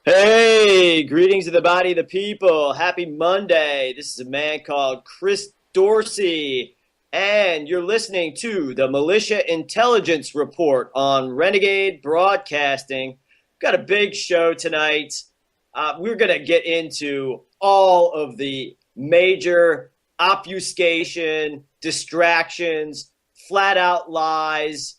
Hey, greetings to the body of the people. Happy Monday. This is a man called Chris Dorsey, and you're listening to the Militia Intelligence Report on Renegade Broadcasting. Got a big show tonight. We're going to get into all of the major obfuscation, distractions, flat out lies,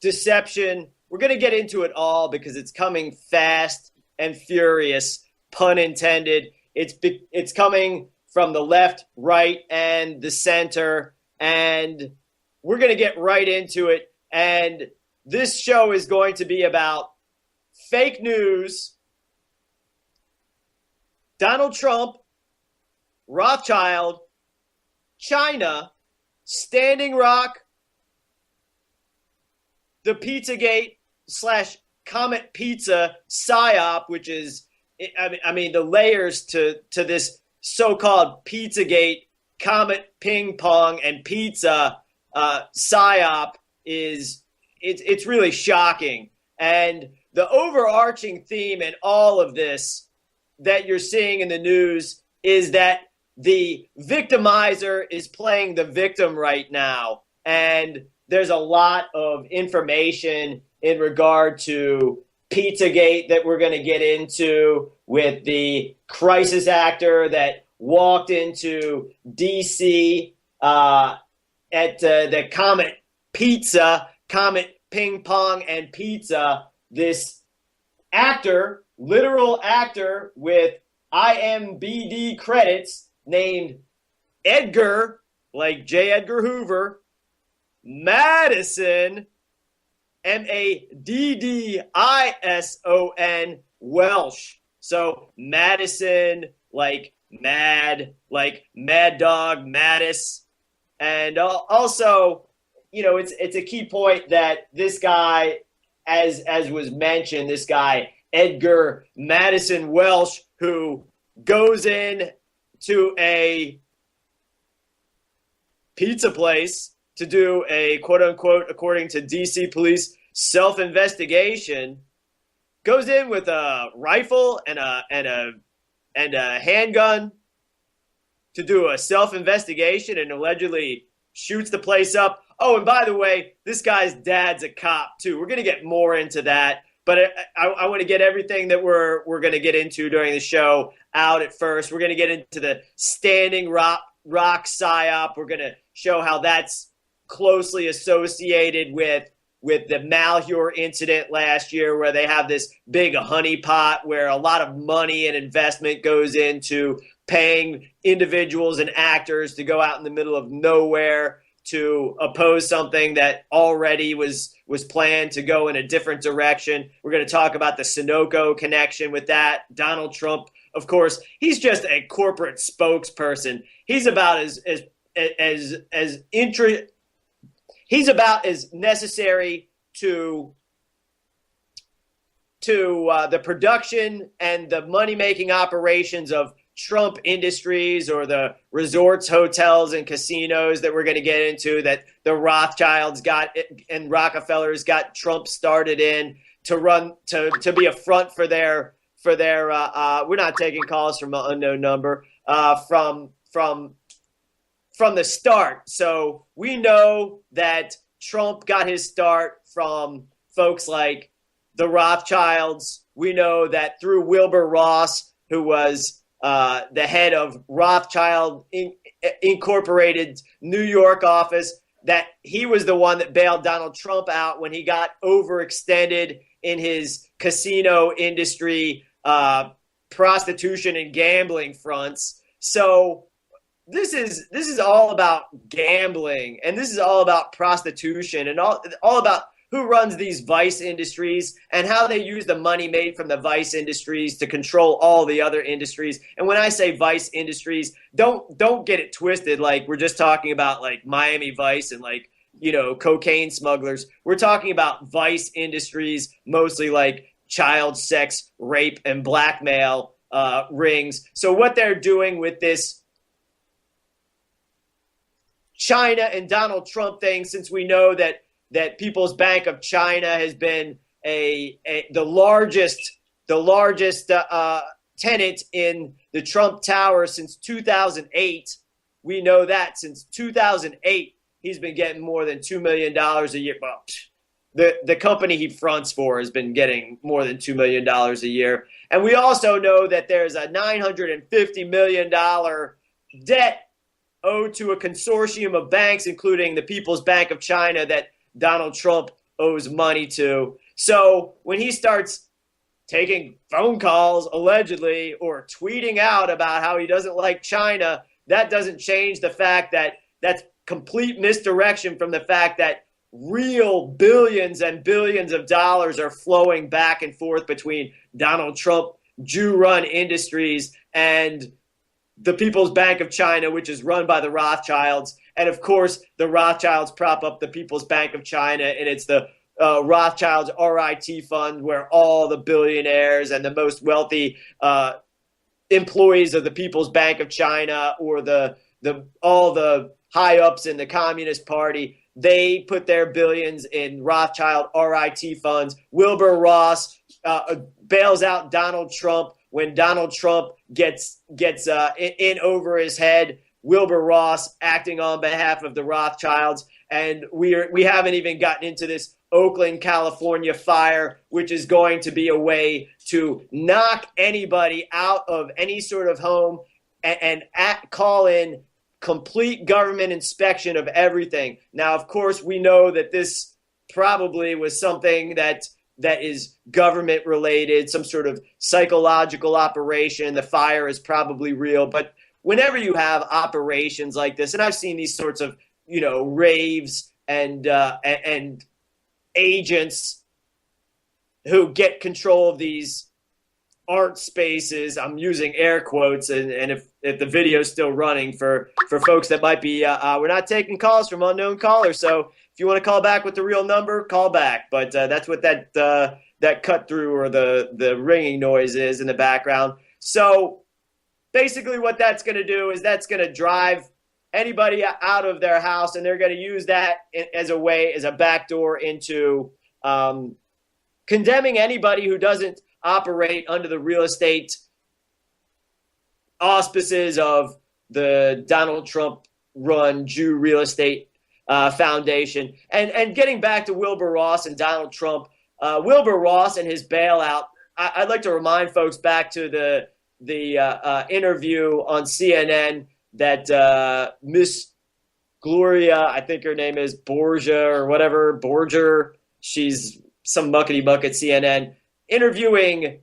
deception. We're going to get into it all because it's coming fast and furious, pun intended. It's coming from the left, right, and the center, and we're going to get right into it. And this show is going to be about fake news, Donald Trump, Rothschild, China, Standing Rock, the Pizzagate / Comet Pizza psyop, which is, the layers to this so-called Pizzagate, Comet Ping Pong, and Pizza psyop it's really shocking. And the overarching theme in all of this that you're seeing in the news is that the victimizer is playing the victim right now. And there's a lot of information in regard to Pizzagate that we're going to get into with the crisis actor that walked into D.C. At the Comet Pizza, Comet Ping Pong and Pizza. This actor, literal actor with IMBD credits named Edgar, like J. Edgar Hoover, Madison, Maddison, Welsh. So Madison, like mad, like Mad Dog, Mattis. And also, it's a key point that this guy, as was mentioned, this guy, Edgar Madison Welsh, who goes in to a pizza place to do a quote unquote, according to DC police, self-investigation, goes in with a rifle and a handgun to do a self-investigation and allegedly shoots the place up. Oh, and by the way, this guy's dad's a cop too. We're going to get more into that, but I want to get everything that we're going to get into during the show out at first. We're going to get into the Standing Rock psyop. We're going to show how that's closely associated with the Malheur incident last year, where they have this big honeypot where a lot of money and investment goes into paying individuals and actors to go out in the middle of nowhere to oppose something that already was planned to go in a different direction. We're going to talk about the Sunoco connection with that. Donald Trump, of course, he's just a corporate spokesperson. He's about he's about as necessary to the production and the money-making operations of Trump Industries, or the resorts, hotels, and casinos that we're going to get into, that the Rothschilds got and Rockefellers got Trump started in to be a front for their we're not taking calls from an unknown number from the start. So we know that Trump got his start from folks like the Rothschilds. We know that through Wilbur Ross, who was the head of Rothschild Incorporated New York office, that he was the one that bailed Donald Trump out when he got overextended in his casino industry, prostitution and gambling fronts. So this is all about gambling, and this is all about prostitution, and all about who runs these vice industries and how they use the money made from the vice industries to control all the other industries. And when I say vice industries, don't get it twisted like we're just talking about like Miami Vice and like, cocaine smugglers. We're talking about vice industries, mostly like child sex, rape, and blackmail rings. So what they're doing with this China and Donald Trump thing, since we know that People's Bank of China has been the largest the largest tenant in the Trump Tower since 2008. We know that since 2008, he's been getting more than $2 million a year. Well, the company he fronts for has been getting more than $2 million a year. And we also know that there's a $950 million debt owed to a consortium of banks, including the People's Bank of China, that Donald Trump owes money to. So when he starts taking phone calls, allegedly, or tweeting out about how he doesn't like China, that doesn't change the fact that that's complete misdirection from the fact that real billions and billions of dollars are flowing back and forth between Donald Trump Jew-run industries and the People's Bank of China, which is run by the Rothschilds. And of course, the Rothschilds prop up the People's Bank of China, and it's the Rothschilds RIT fund where all the billionaires and the most wealthy employees of the People's Bank of China, or all the high ups in the Communist Party, they put their billions in Rothschild RIT funds. Wilbur Ross bails out Donald Trump when Donald Trump gets in over his head. Wilbur Ross acting on behalf of the Rothschilds, and we haven't even gotten into this Oakland, California fire, which is going to be a way to knock anybody out of any sort of home and call in complete government inspection of everything. Now, of course, we know that this probably was something that is government related, some sort of psychological operation. The fire is probably real, but whenever you have operations like this, and I've seen these sorts of, raves and agents who get control of these art spaces. I'm using air quotes, and if the video's still running for folks that might be, we're not taking calls from unknown callers. So if you want to call back with the real number, call back. But that's what that cut through or the ringing noise is in the background. So basically what that's going to do is that's going to drive anybody out of their house, and they're going to use that as a backdoor into condemning anybody who doesn't operate under the real estate auspices of the Donald Trump run Jew real estate foundation. And getting back to Wilbur Ross and Donald Trump, Wilbur Ross and his bailout, I'd like to remind folks back to the interview on CNN that Miss Gloria, I think her name is Borgia or whatever, Borger, she's some muckety muck at CNN, interviewing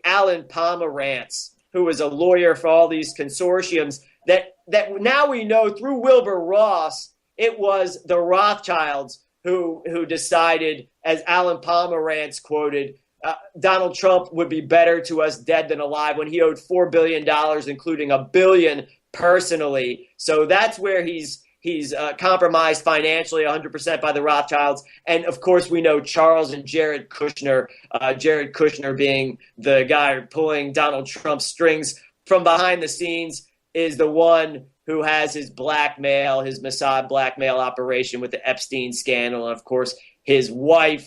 Alan Pomerantz, who was a lawyer for all these consortiums, that now we know through Wilbur Ross, it was the Rothschilds who decided, as Alan Pomerantz quoted, Donald Trump would be better to us dead than alive, when he owed $4 billion, including $1 billion personally. So that's where he's compromised financially 100% by the Rothschilds. And of course, we know Charles and Jared Kushner, Jared Kushner being the guy pulling Donald Trump's strings from behind the scenes, is the one who has his blackmail, his Mossad blackmail operation with the Epstein scandal. And of course, his wife,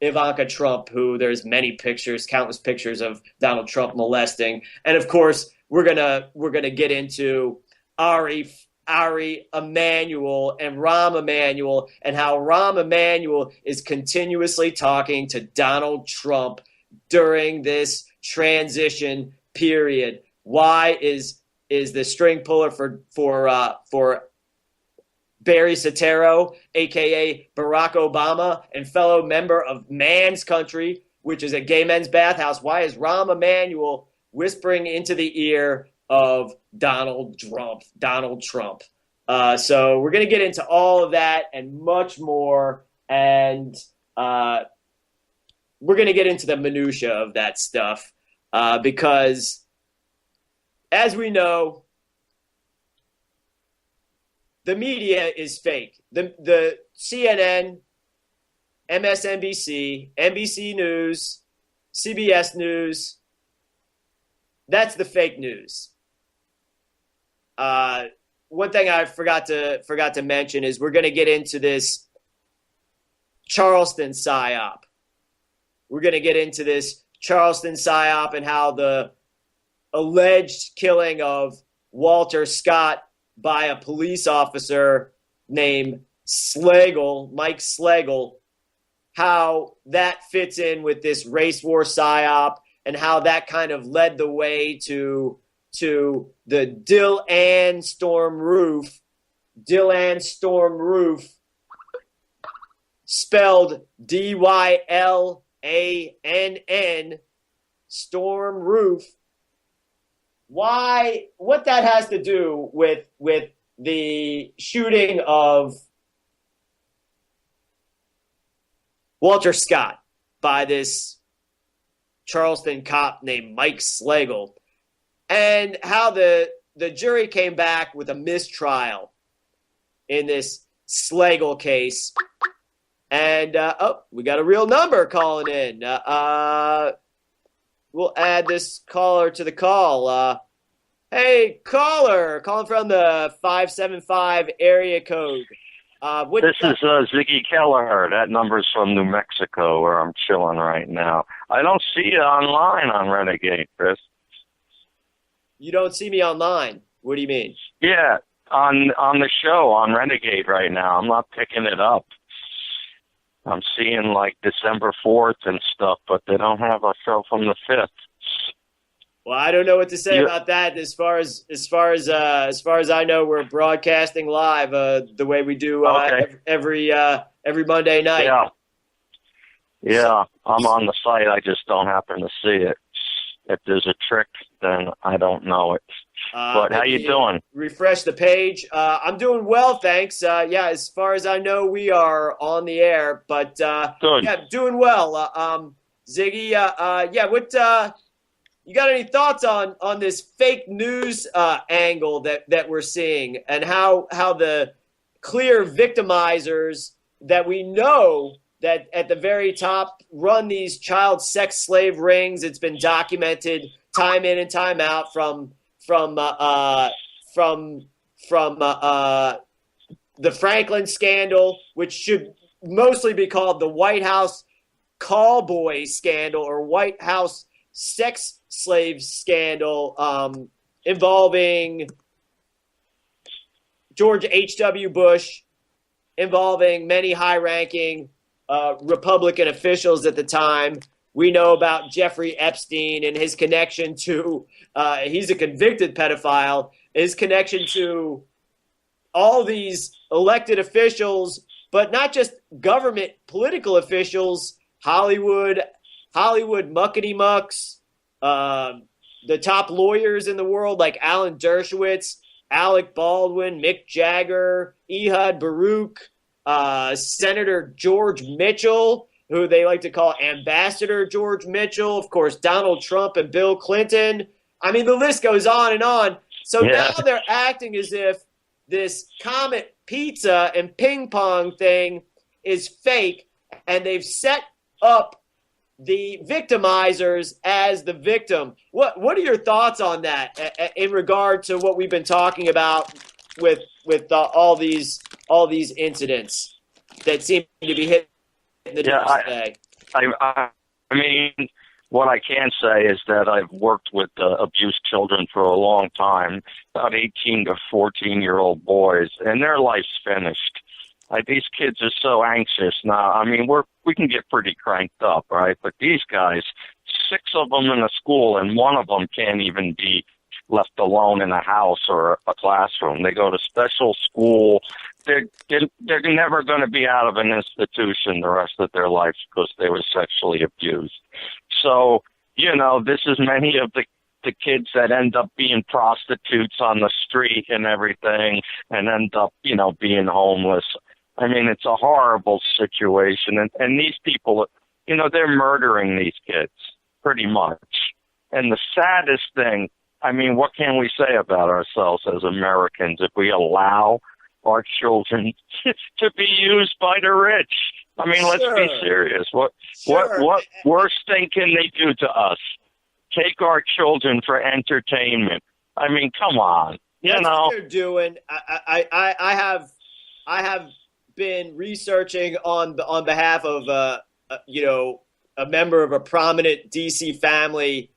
Ivanka Trump, who there's many pictures, countless pictures of Donald Trump molesting. And of course, we're gonna get into Ari Emanuel and Rahm Emanuel, and how Rahm Emanuel is continuously talking to Donald Trump during this transition period. Why is the string puller for Barry Soetoro, a.k.a. Barack Obama, and fellow member of Man's Country, which is a gay men's bathhouse? Why is Rahm Emanuel whispering into the ear of Donald Trump? So we're going to get into all of that and much more, and we're going to get into the minutia of that stuff because, as we know, the media is fake. The CNN, MSNBC, NBC News, CBS News, that's the fake news. One thing I forgot to mention is we're going to get into this Charleston psyop, we're going to get into this Charleston psyop and how the alleged killing of Walter Scott by a police officer named Mike Slagle, how that fits in with this race war psyop and how that kind of led the way to the Dylann Storm Roof, spelled Dyllann, Storm Roof. Why? What that has to do with the shooting of Walter Scott by this Charleston cop named Mike Slagle, and how the jury came back with a mistrial in this Slagle case. And, we got a real number calling in. We'll add this caller to the call. Hey, caller, calling from the 575 area code. This is Ziggy Kelleher. That number's from New Mexico, where I'm chilling right now. I don't see you online on Renegade, Chris. You don't see me online? What do you mean? Yeah, on the show on Renegade right now. I'm not picking it up. I'm seeing like December 4th and stuff, but they don't have a show from the 5th. Well, I don't know what to say about that. As far as I know, we're broadcasting live the way we do every Monday night. Yeah. I'm on the site. I just don't happen to see it. If there's a trick, then I don't know it. But how you doing? Refresh the page. I'm doing well, thanks. As far as I know, we are on the air. But good. Yeah, doing well. Ziggy, what? You got any thoughts on this fake news angle that we're seeing, and how the clear victimizers that we know that at the very top run these child sex slave rings? It's been documented time in and time out from the Franklin scandal, which should mostly be called the White House callboy scandal or White House sex slave scandal, involving George H.W. Bush, involving many high-ranking Republican officials at the time. We know about Jeffrey Epstein and his connection to he's a convicted pedophile, his connection to all these elected officials, but not just government political officials, Hollywood muckety-mucks, the top lawyers in the world like Alan Dershowitz, Alec Baldwin, Mick Jagger, Ehud Baruch, Senator George Mitchell, who they like to call Ambassador George Mitchell, of course, Donald Trump and Bill Clinton. I mean, the list goes on and on. So now they're acting as if this Comet Pizza and ping pong thing is fake, and they've set up the victimizers as the victim. What are your thoughts on that in regard to what we've been talking about with all these incidents that seem to be hitting the news today? I mean, what I can say is that I've worked with abused children for a long time, about 18 to 14-year-old boys, and their life's finished. These kids are so anxious now. I mean, we can get pretty cranked up, right? But these guys, 6 of them in a school, and 1 of them can't even be left alone in a house or a classroom. They go to special school. They're never going to be out of an institution the rest of their lives because they were sexually abused. So, this is many of the kids that end up being prostitutes on the street and everything and end up, being homeless. I mean, it's a horrible situation. And these people, they're murdering these kids pretty much. And the saddest thing, I mean, what can we say about ourselves as Americans if we allow our children to be used by the rich? I mean, let's be serious. What worse thing can they do to us? Take our children for entertainment. I mean, come on. That's what they're doing. I have been researching on behalf of a member of a prominent DC family.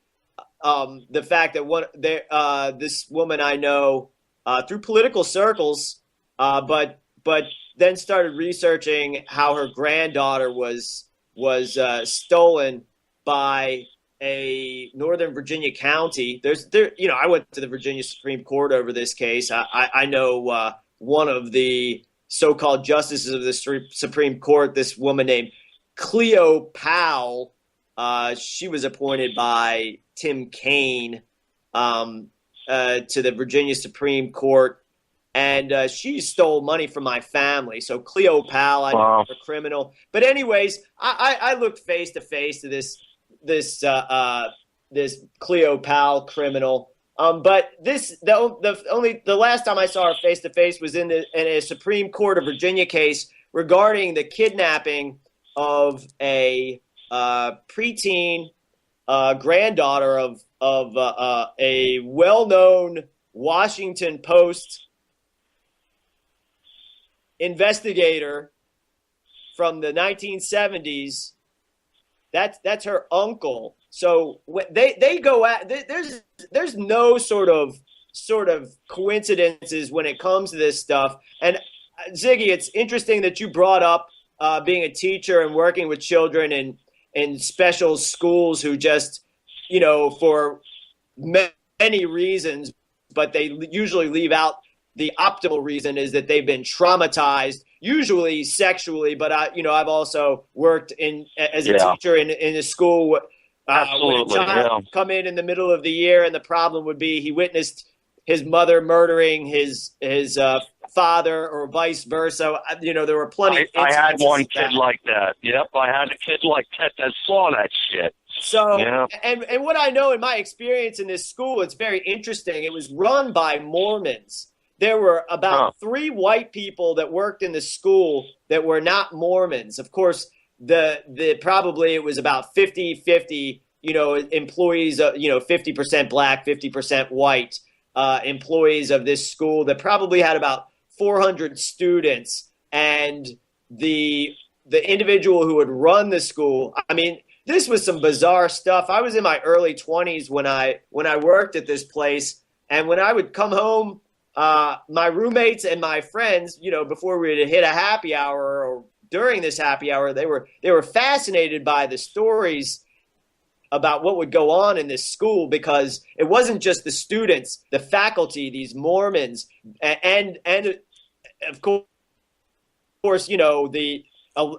The fact that this woman I know through political circles, but then started researching how her granddaughter was stolen by a Northern Virginia county. I went to the Virginia Supreme Court over this case. I know one of the so-called justices of the Supreme Court, this woman named Cleo Powell. She was appointed by Tim Kaine to the Virginia Supreme Court, and she stole money from my family. So Cleo Powell, I know a criminal. But anyways, I looked face to face to this Cleo Powell criminal. But the last time I saw her face to face was in a Supreme Court of Virginia case regarding the kidnapping of a preteen granddaughter of a well-known Washington Post investigator from the 1970s. That's her uncle. So they go at there's no sort of coincidences when it comes to this stuff. And Ziggy, it's interesting that you brought up being a teacher and working with children in special schools who just, for many reasons, but they usually leave out the optimal reason is that they've been traumatized, usually sexually. But I've also worked as a teacher in a school. Absolutely, when a child come in the middle of the year, and the problem would be he witnessed his mother murdering his father, or vice versa. There were plenty. I had one kid like that. Yep, I had a kid like that saw that shit. So, and what I know in my experience in this school, it's very interesting. It was run by Mormons. There were about 3 white people that worked in the school that were not Mormons. Of course, probably it was about 50-50, employees, 50% black, 50% white employees of this school that probably had about 400 students. And the individual who would run the school, I mean, this was some bizarre stuff. I was in my early 20s when I worked at this place, and when I would come home, my roommates and my friends, before we would hit a happy hour or during this happy hour, they were fascinated by the stories about what would go on in this school, because it wasn't just the students, the faculty, these Mormons, and of course,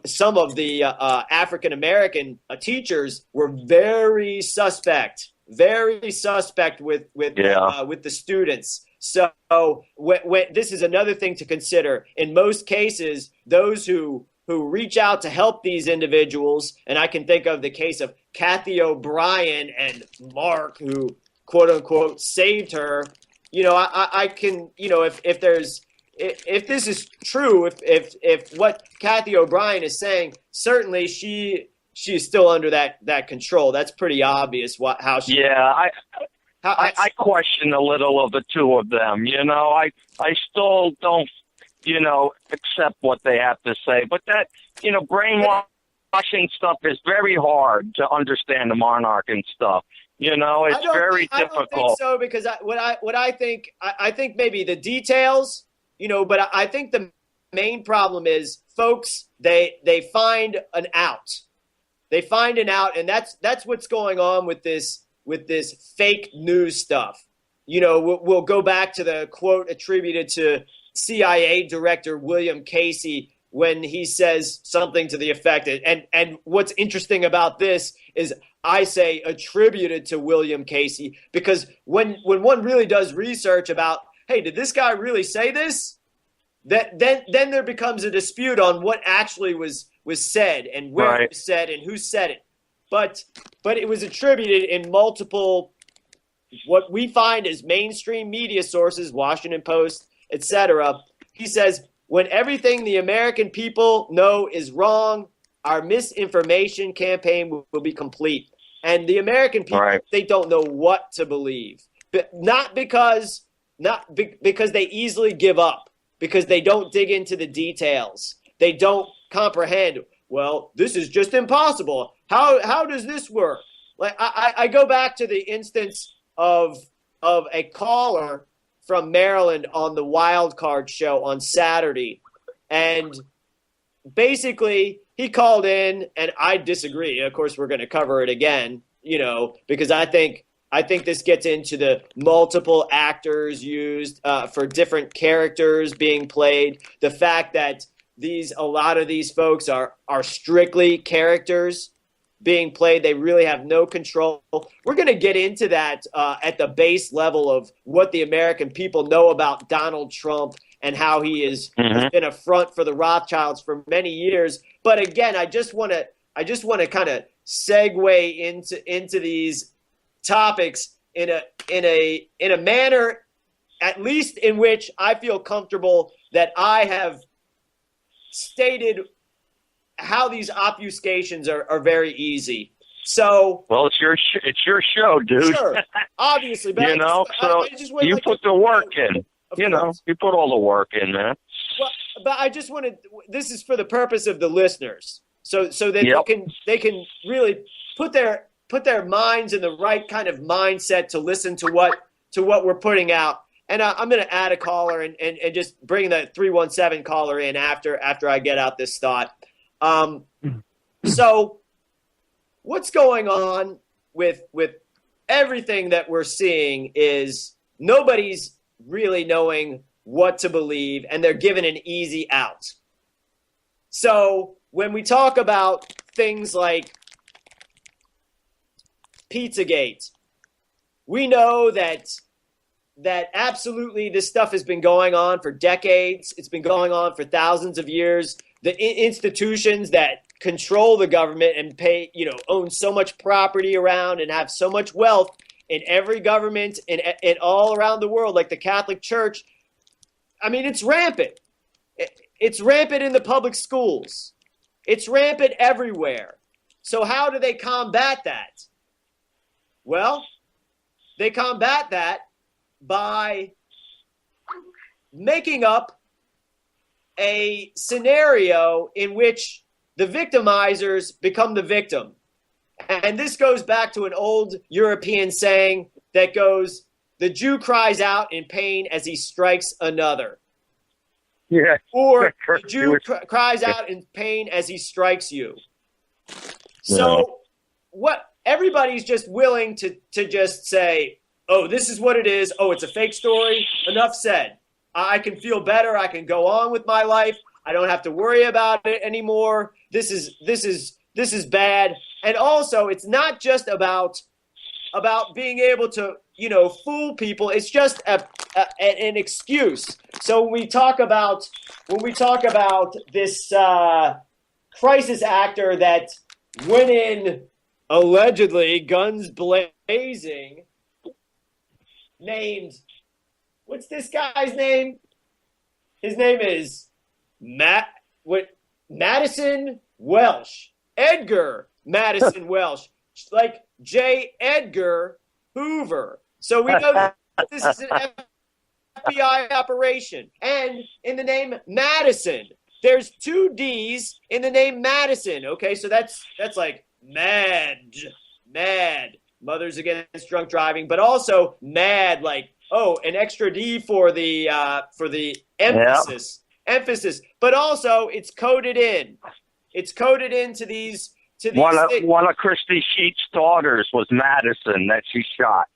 some of the African American teachers were very suspect with the students. So this is another thing to consider. In most cases, those who reach out to help these individuals, and I can think of the case of Kathy O'Brien and Mark, who quote unquote saved her. I can, if this is true, if what Kathy O'Brien is saying, certainly she's still under that control. That's pretty obvious. How she? Yeah, I question a little of the two of them. I still don't, accept what they have to say. But that, brainwashing stuff is very hard to understand, the monarch and stuff. It's very difficult. I don't think so, because I think maybe the details, but I think the main problem is folks, they find an out. They find an out, and that's what's going on with this fake news stuff. We'll go back to the quote attributed to CIA Director William Casey when he says something to the effect, and what's interesting about this is I say attributed to William Casey, because when one really does research about, hey, did this guy really say this? Then there becomes a dispute on what actually was said and where it was said and who said it. But it was attributed in multiple, what we find as mainstream media sources, Washington Post, etc. He says, when everything the American people know is wrong, our misinformation campaign will be complete. And the American people, they don't know what to believe. But not because they easily give up, because they don't dig into the details. They don't comprehend, well, this is just impossible. How does this work? Like I go back to the instance of a caller from Maryland on the Wild Card show on Saturday, and basically he called in, and I disagree. Of course, we're going to cover it again, because I think this gets into the multiple actors used for different characters being played. The fact that a lot of these folks are strictly characters being played. They really have no control. We're going to get into that at the base level of what the American people know about Donald Trump and how he has been a front for the Rothschilds for many years. But again, I just want to kind of segue into these topics in a manner, at least in which I feel comfortable that I have stated how these obfuscations are very easy. So, well, it's your show, dude. Sure, obviously, but you put the work in. You put all the work in, man. Well, but I just wanted. This is for the purpose of the listeners, so that they can really put their minds in the right kind of mindset to listen to what we're putting out. And I'm going to add a caller and just bring the 317 caller in after I get out this thought. So what's going on with everything that we're seeing is nobody's really knowing what to believe, and they're given an easy out. So when we talk about things like Pizzagate, we know that absolutely this stuff has been going on for decades. It's been going on for thousands of years. The institutions that control the government and own so much property around and have so much wealth in every government and all around the world, like the Catholic Church, I mean, it's rampant. It's rampant in the public schools. It's rampant everywhere. So how do they combat that? Well, they combat that by making up a scenario in which the victimizers become the victim. And this goes back to an old European saying that goes, the Jew cries out in pain as he strikes another. Yeah. Or the Jew cries out in pain as he strikes you. So what everybody's just willing to just say, oh, this is what it is. Oh, it's a fake story. Enough said. I can feel better. I can go on with my life. I don't have to worry about it anymore. This is bad. And also, it's not just about being able to, fool people. It's just an excuse. So when we talk about this crisis actor that went in allegedly guns blazing, named, what's this guy's name? His name is Madison Welsh. Edgar Madison Welsh. Like J. Edgar Hoover. So we know that this is an FBI operation. And in the name Madison, there's 2 D's in the name Madison. Okay, so that's like mad. Mothers Against Drunk Driving, but also mad, like, oh, an extra D for the emphasis. Emphasis. But also it's coded in. It's coded into these one of Christy Sheets' daughters was Madison that she shot.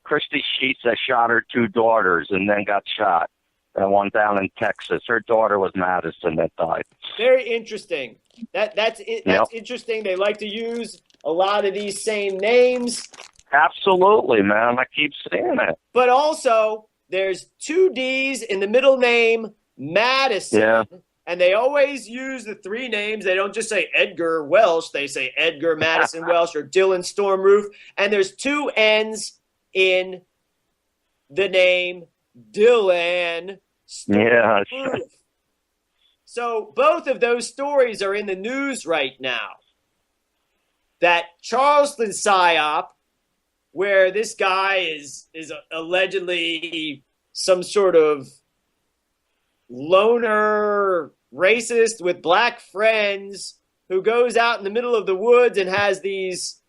Christy Sheets that shot her 2 daughters and then got shot. And one down in Texas. Her daughter was Madison that died. Very interesting. That's interesting. They like to use a lot of these same names. Absolutely, man. I keep saying it. But also, there's 2 D's in the middle name, Madison. Yeah. And they always use the 3 names. They don't just say Edgar Welsh. They say Edgar Madison Welsh or Dylan Stormroof. And there's 2 N's in the name Dylan Stormroof. Yeah. So both of those stories are in the news right now. That Charleston PSYOP, where this guy is allegedly some sort of loner racist with black friends who goes out in the middle of the woods and has these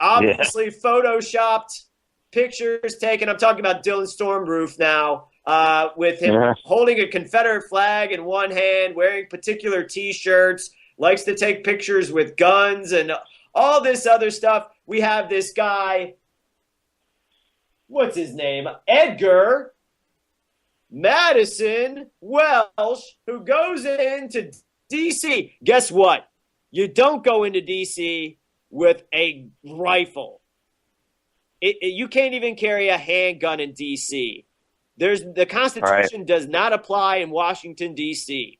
obviously photoshopped pictures taken. I'm talking about Dylan Stormroof now, with him holding a Confederate flag in one hand, wearing particular T-shirts, likes to take pictures with guns and all this other stuff. We have this guy, what's his name? Edgar Madison Welsh, who goes into D.C. Guess what? You don't go into D.C. with a rifle. You can't even carry a handgun in D.C. The Constitution does not apply in Washington, D.C.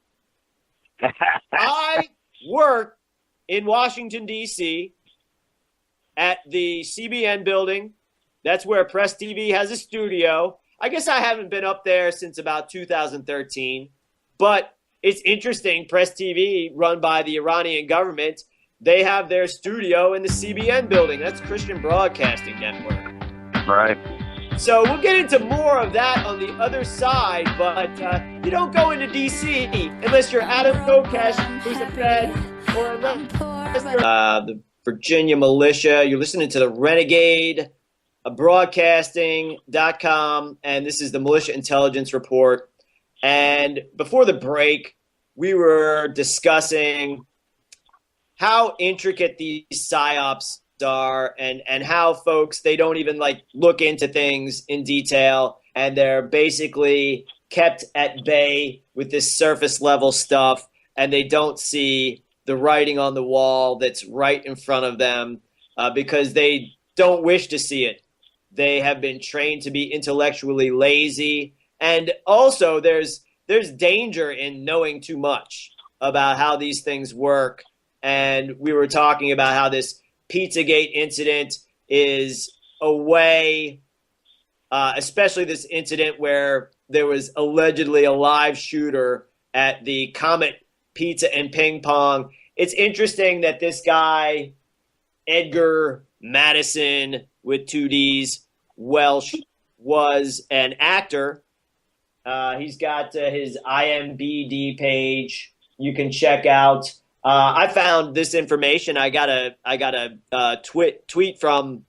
I work in Washington, D.C. at the CBN building. That's where Press TV has a studio. I guess I haven't been up there since about 2013, but it's interesting. Press TV, run by the Iranian government, they have their studio in the CBN building. That's Christian Broadcasting Network. Right. So we'll get into more of that on the other side, but you don't go into D.C. unless you're Adam Kokesh, who's a Fed, or unless you're the Virginia militia. You're listening to the Renegade Broadcasting.com, and this is the Militia Intelligence Report. And before the break, we were discussing how intricate these psyops are and how folks, they don't even look into things in detail, and they're basically kept at bay with this surface level stuff, and they don't see the writing on the wall that's right in front of them because they don't wish to see it. They have been trained to be intellectually lazy, and also there's danger in knowing too much about how these things work. And we were talking about how this Pizzagate incident is a way, especially this incident where there was allegedly a live shooter at the Comet Pizza and Ping Pong. It's interesting that this guy, Edgar Madison with 2 Ds, Welsh, was an actor. He's got his IMBD page you can check out. I found this information. I got a tweet from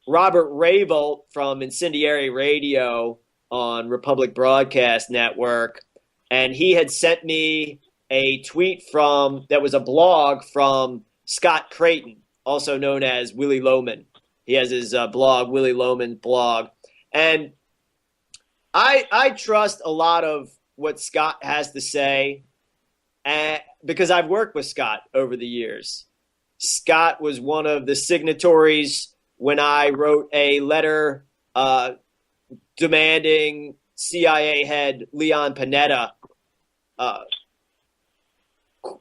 Robert Raybolt from Incendiary Radio on Republic Broadcast Network, and he had sent me a tweet that was a blog from Scott Creighton, also known as Willie Loman. He has his blog, Willie Loman blog, and I trust a lot of what Scott has to say. Because I've worked with Scott over the years. Scott was one of the signatories when I wrote a letter demanding CIA head Leon Panetta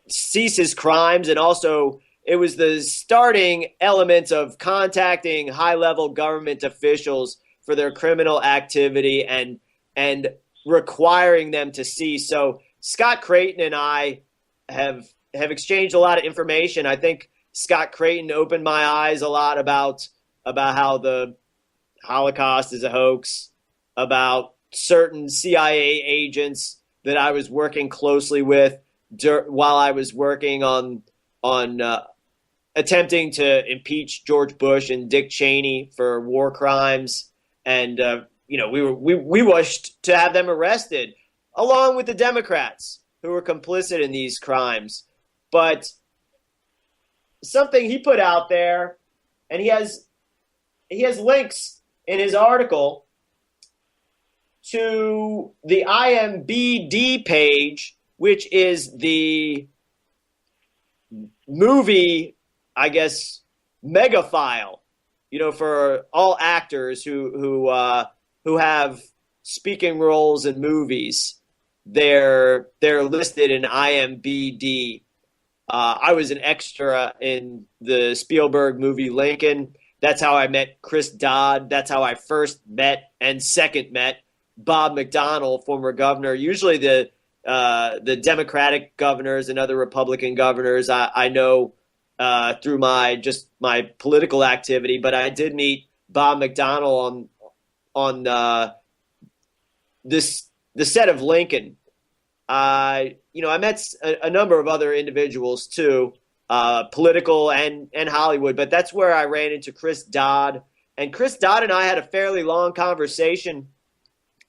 cease his crimes, and also it was the starting elements of contacting high-level government officials for their criminal activity and requiring them to cease. So Scott Creighton and I have exchanged a lot of information. I think Scott Creighton opened my eyes a lot about how the Holocaust is a hoax, about certain CIA agents that I was working closely with while I was working on attempting to impeach George Bush and Dick Cheney for war crimes, and we wished to have them arrested, along with the Democrats who were complicit in these crimes. But something he put out there, and he has links in his article to the IMBD page, which is the movie, I guess, mega file, for all actors who have speaking roles in movies. They're listed in IMBD. I was an extra in the Spielberg movie Lincoln. That's how I met Chris Dodd. That's how I first met and second met Bob McDonnell, former governor. Usually the Democratic governors and other Republican governors I know through my political activity, but I did meet Bob McDonnell on the set of Lincoln. I met a number of other individuals too, political and Hollywood, but that's where I ran into Chris Dodd. And Chris Dodd and I had a fairly long conversation.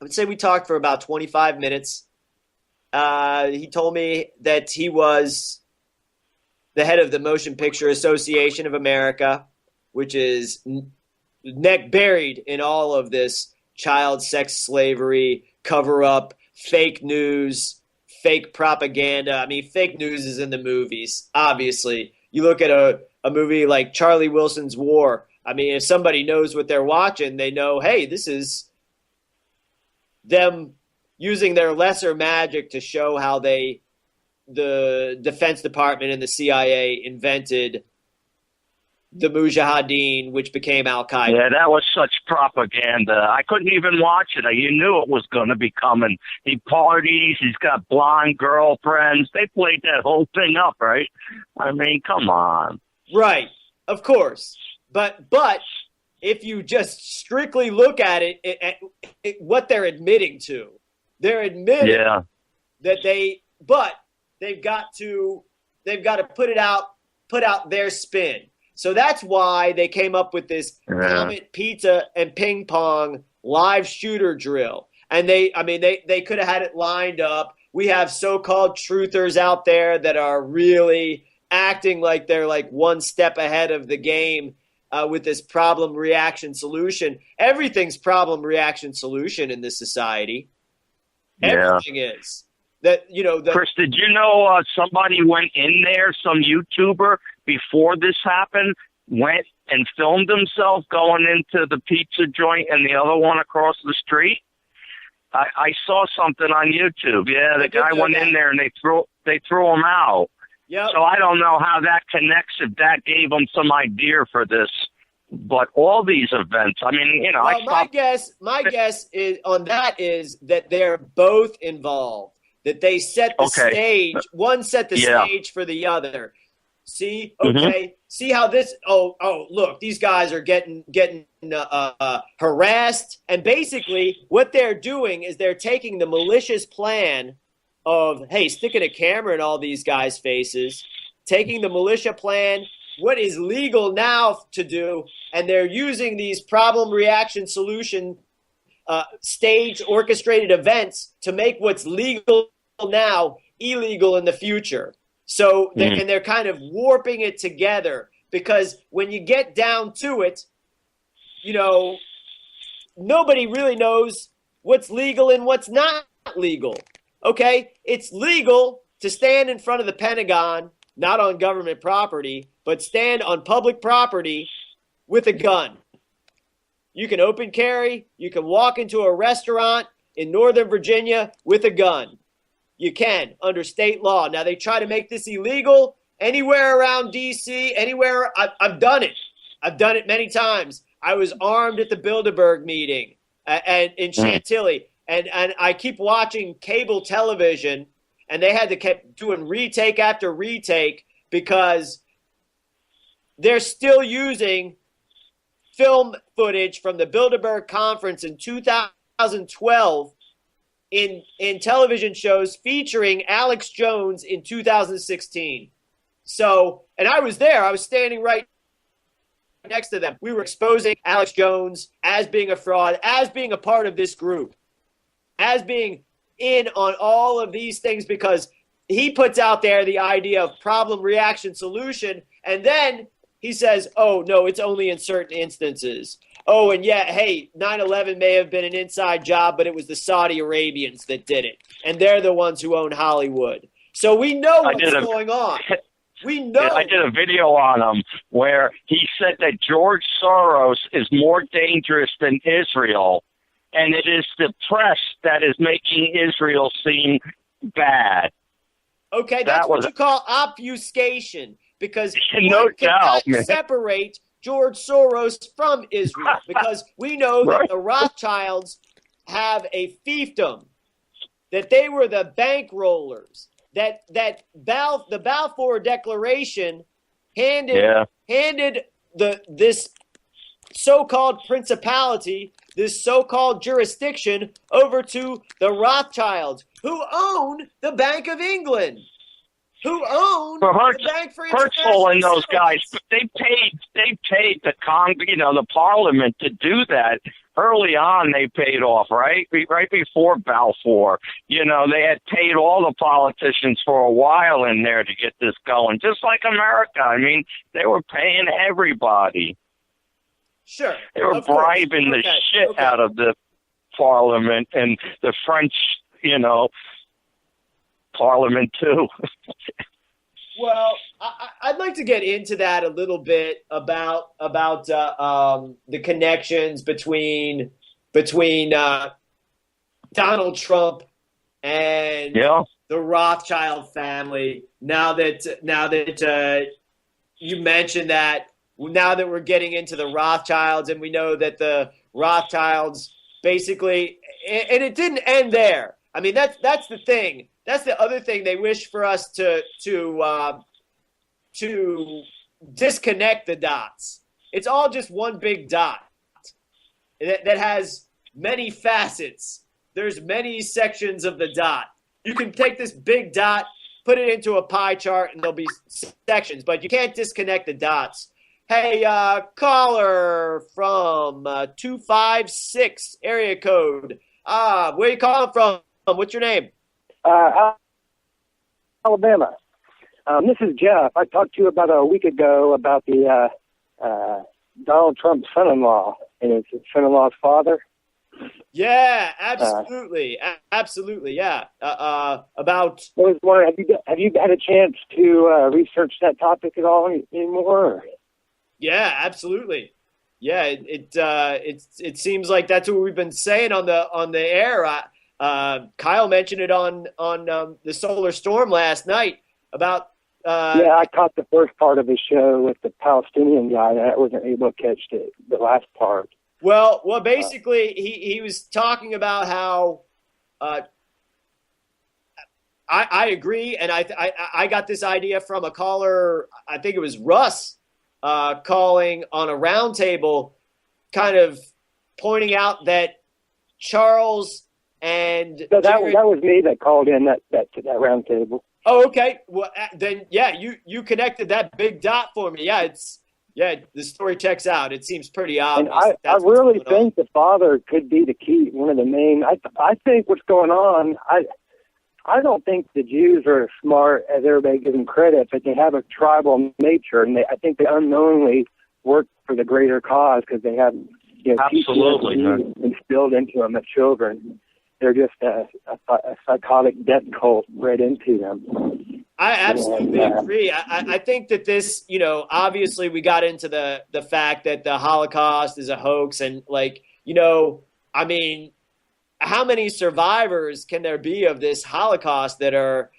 I would say we talked for about 25 minutes. He told me that he was the head of the Motion Picture Association of America, which is neck buried in all of this child sex slavery, cover up, fake news, fake propaganda. I mean, fake news is in the movies, obviously. You look at a movie like Charlie Wilson's War. I mean, if somebody knows what they're watching, they know, hey, this is them using their lesser magic to show how the Defense Department and the CIA invented the Mujahideen, which became Al-Qaeda. Yeah, that was such propaganda. I couldn't even watch it. You knew it was going to be coming. He parties. He's got blonde girlfriends. They played that whole thing up, right? I mean, come on. Right, of course. But if you just strictly look at it, what they're admitting to, they're admitting that they've got to put out their spin. So that's why they came up with this Comet Pizza and Ping Pong live shooter drill. And they could have had it lined up. We have so-called truthers out there that are really acting like they're like one step ahead of the game with this problem, reaction, solution. Everything's problem, reaction, solution in this society. Everything is. Chris, did you know somebody went in there, some YouTuber, before this happened, went and filmed himself going into the pizza joint and the other one across the street? I saw something on YouTube. Yeah, the guy went in there and they threw him out. Yep. So I don't know how that connects, if that gave him some idea for this. But all these events, I mean, well, my guess is that they're both involved. That they set the stage. One set the stage for the other. See, see how this? Oh, look, these guys are getting harassed, and basically what they're doing is they're taking the malicious plan of, hey, sticking a camera in all these guys' faces, taking the militia plan, what is legal now to do, and they're using these problem, reaction, solution, staged, orchestrated events to make what's legal now illegal in the future. So and they're kind of warping it together, because when you get down to it, nobody really knows what's legal and what's not legal. Okay, it's legal to stand in front of the Pentagon, not on government property, but stand on public property with a gun. You can open carry. You can walk into a restaurant in Northern Virginia with a gun. You can, under state law. Now, they try to make this illegal anywhere around D.C., anywhere. I've done it. I've done it many times. I was armed at the Bilderberg meeting and in Chantilly. And I keep watching cable television, and they had to keep doing retake after retake because they're still using film footage from the Bilderberg conference in 2012 in television shows featuring Alex Jones in 2016. So, and I was there. I was standing right next to them. We were exposing Alex Jones as being a fraud, as being a part of this group, as being in on all of these things, because he puts out there the idea of problem, reaction, solution, and then he says, oh, no, it's only in certain instances. Oh, and yeah, hey, 9/11 may have been an inside job, but it was the Saudi Arabians that did it, and they're the ones who own Hollywood. So we know what's going on. We know. I did a video on him where he said that George Soros is more dangerous than Israel, and it is the press that is making Israel seem bad. Okay, that's what you call obfuscation, because no doubt, cannot separate George Soros from Israel, because we know that the Rothschilds have a fiefdom, that they were the bankrollers, that the Balfour Declaration handed this so-called principality this so-called jurisdiction over to the Rothschilds, who own the Bank of England, who own the Bank for International Herschel and those guys, Settlements. they paid the Parliament to do that. Early on, they paid off, right before Balfour. They had paid all the politicians for a while in there to get this going, just like America. I mean, they were paying everybody. Sure. They were bribing the shit out of the Parliament and the French, Parliament too. Well, I'd like to get into that a little bit about the connections between Donald Trump and the Rothschild family. Now that you mentioned that, now that we're getting into the Rothschilds, and we know that the Rothschilds basically, and it didn't end there. I mean, that's the thing. That's the other thing they wish for us to disconnect the dots. It's all just one big dot that has many facets. There's many sections of the dot. You can take this big dot, put it into a pie chart, and there'll be sections, but you can't disconnect the dots. Hey, caller from 256 area code. Where are you calling from? What's your name? Alabama. This is Jeff. I talked to you about a week ago about the Donald Trump's son-in-law and his son-in-law's father. Yeah, absolutely, absolutely. Yeah. About. I was wondering, have you had a chance to research that topic at all anymore? Yeah, absolutely. Yeah, it seems like that's what we've been saying on the air. Kyle mentioned it on the Solar Storm last night about. Yeah, I caught the first part of his show with the Palestinian guy, and I wasn't able to catch the last part. Well, basically, he was talking about how I agree, and I got this idea from a caller. I think it was Russ calling on a roundtable, kind of pointing out that Charles and so that was me that called in that roundtable. Oh, okay. Well, then, yeah, you connected that big dot for me. Yeah, the story checks out. It seems pretty obvious. And I really think the father could be the key, one of the main. I think what's going on. I don't think the Jews are as smart as everybody gives them credit, but they have a tribal nature, and I think they unknowingly work for the greater cause because they have absolutely instilled into them as children. They're just a psychotic death cult bred into them. I absolutely agree. I think that this, obviously we got into the fact that the Holocaust is a hoax, and I mean, how many survivors can there be of this Holocaust that are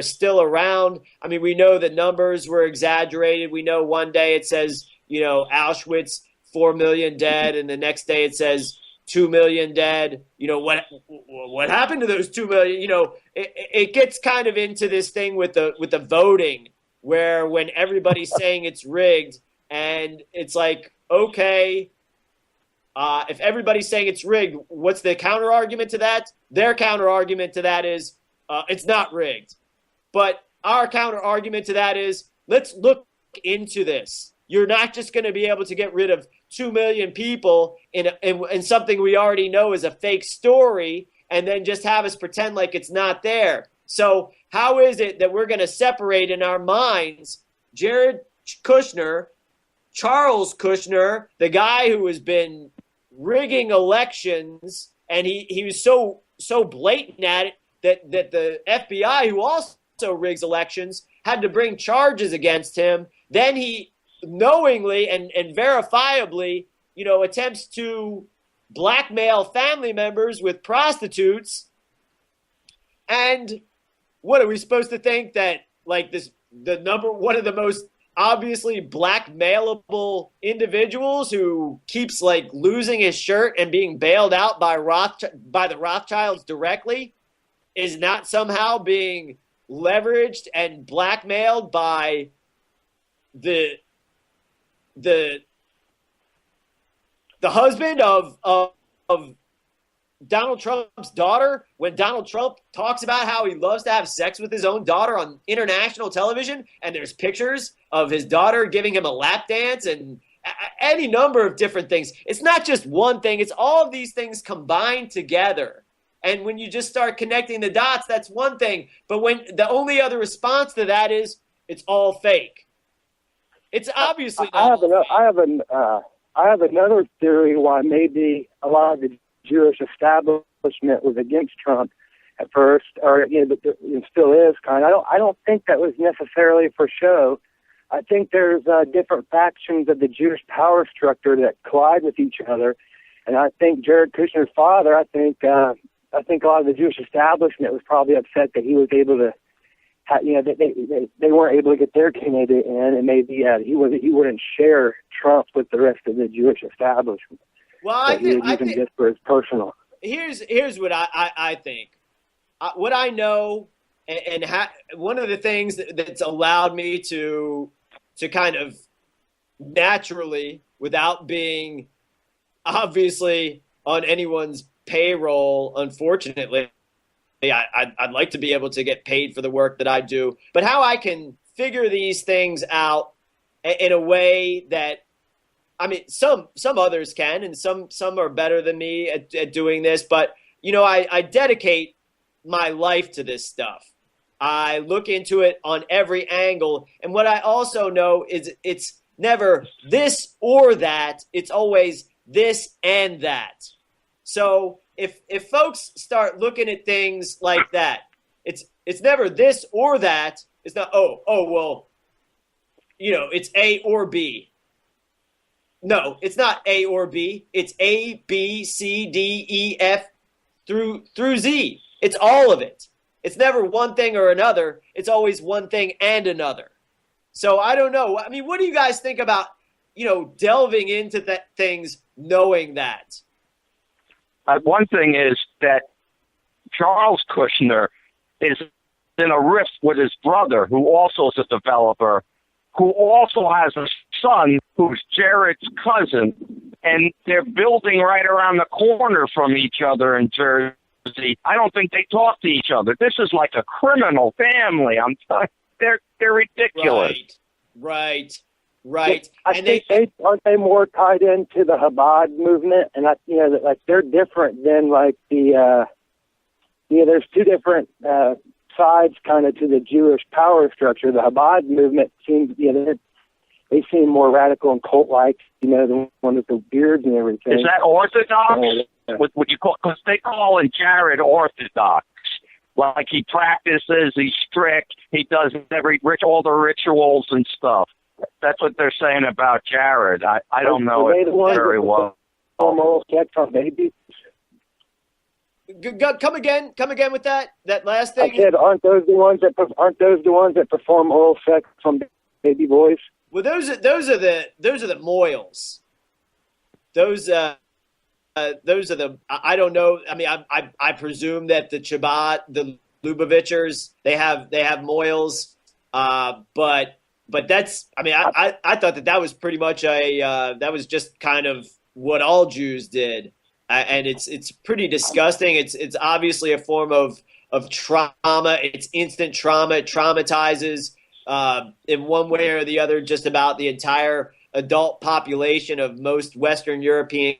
still around? I mean, we know the numbers were exaggerated. We know one day it says, Auschwitz, 4 million dead, and the next day it says 2 million dead. What happened to those 2 million? It gets kind of into this thing with the voting, where when everybody's saying it's rigged, and it's like, okay, if everybody's saying it's rigged, what's the counter argument to that? Their counter argument to that is it's not rigged. But our counter argument to that is, let's look into this. You're not just going to be able to get rid of 2 million people in something we already know is a fake story, and then just have us pretend like it's not there. So how is it that we're going to separate in our minds Jared Kushner, Charles Kushner, the guy who has been rigging elections, and he was so blatant at it that the FBI, who also rigs elections, had to bring charges against him. Then he knowingly and verifiably, attempts to blackmail family members with prostitutes. And what are we supposed to think, that one of the most obviously blackmailable individuals who keeps losing his shirt and being bailed out by the Rothschilds directly is not somehow being leveraged and blackmailed by the husband of of Donald Trump's daughter, when Donald Trump talks about how he loves to have sex with his own daughter on international television, and there's pictures of his daughter giving him a lap dance and any number of different things. It's not just one thing. It's all of these things combined together. And when you just start connecting the dots, that's one thing. But when the only other response to that is it's all fake. It's obviously not. I have another theory why maybe a lot of the Jewish establishment was against Trump at first, or it still is kind of. I don't think that was necessarily for show. I think there's different factions of the Jewish power structure that collide with each other, and I think Jared Kushner's father. I think a lot of the Jewish establishment was probably upset that he was able to. They weren't able to get their candidate in, and maybe he wouldn't share Trump with the rest of the Jewish establishment. Well, I think just for his personal. Here's what I think. What I know, and one of the things that's allowed me to kind of naturally, without being obviously on anyone's payroll, unfortunately. I'd like to be able to get paid for the work that I do, but how I can figure these things out in a way that, I mean, some others can, and some are better than me at doing this, but, I dedicate my life to this stuff. I look into it on every angle, and what I also know is it's never this or that, it's always this and that. So if folks start looking at things like that, it's never this or that. It's not, well, it's A or B. No, it's not A or B. It's A, B, C, D, E, F through Z. It's all of it. It's never one thing or another. It's always one thing and another. So I don't know. I mean, what do you guys think about, delving into things knowing that? One thing is that Charles Kushner is in a rift with his brother, who also is a developer, who also has a son who's Jared's cousin, and they're building right around the corner from each other in Jersey. I don't think they talk to each other. This is like a criminal family. I'm telling you, they're ridiculous. Right. I think aren't they more tied into the Chabad movement, and they're different than there's two different sides kind of to the Jewish power structure. The Chabad movement seems they seem more radical and cult-like, the one with the beards and everything. Is that Orthodox? Would you call? Because they call in Jared Orthodox. Like he practices, he's strict, he does all the rituals and stuff. That's what they're saying about Jared. I don't know it very well. Oral sex on babies. Come again with that last thing. I said, aren't those the ones that perform oral sex on baby boys? Well, those are the Moyles. Those are the, I don't know. I mean, I presume that the Chabad, the Lubavitchers, they have Moyles, but that's, I mean, I thought that was pretty much that was just kind of what all Jews did. And it's pretty disgusting. It's obviously a form of trauma. It's instant trauma. It traumatizes in one way or the other just about the entire adult population of most Western European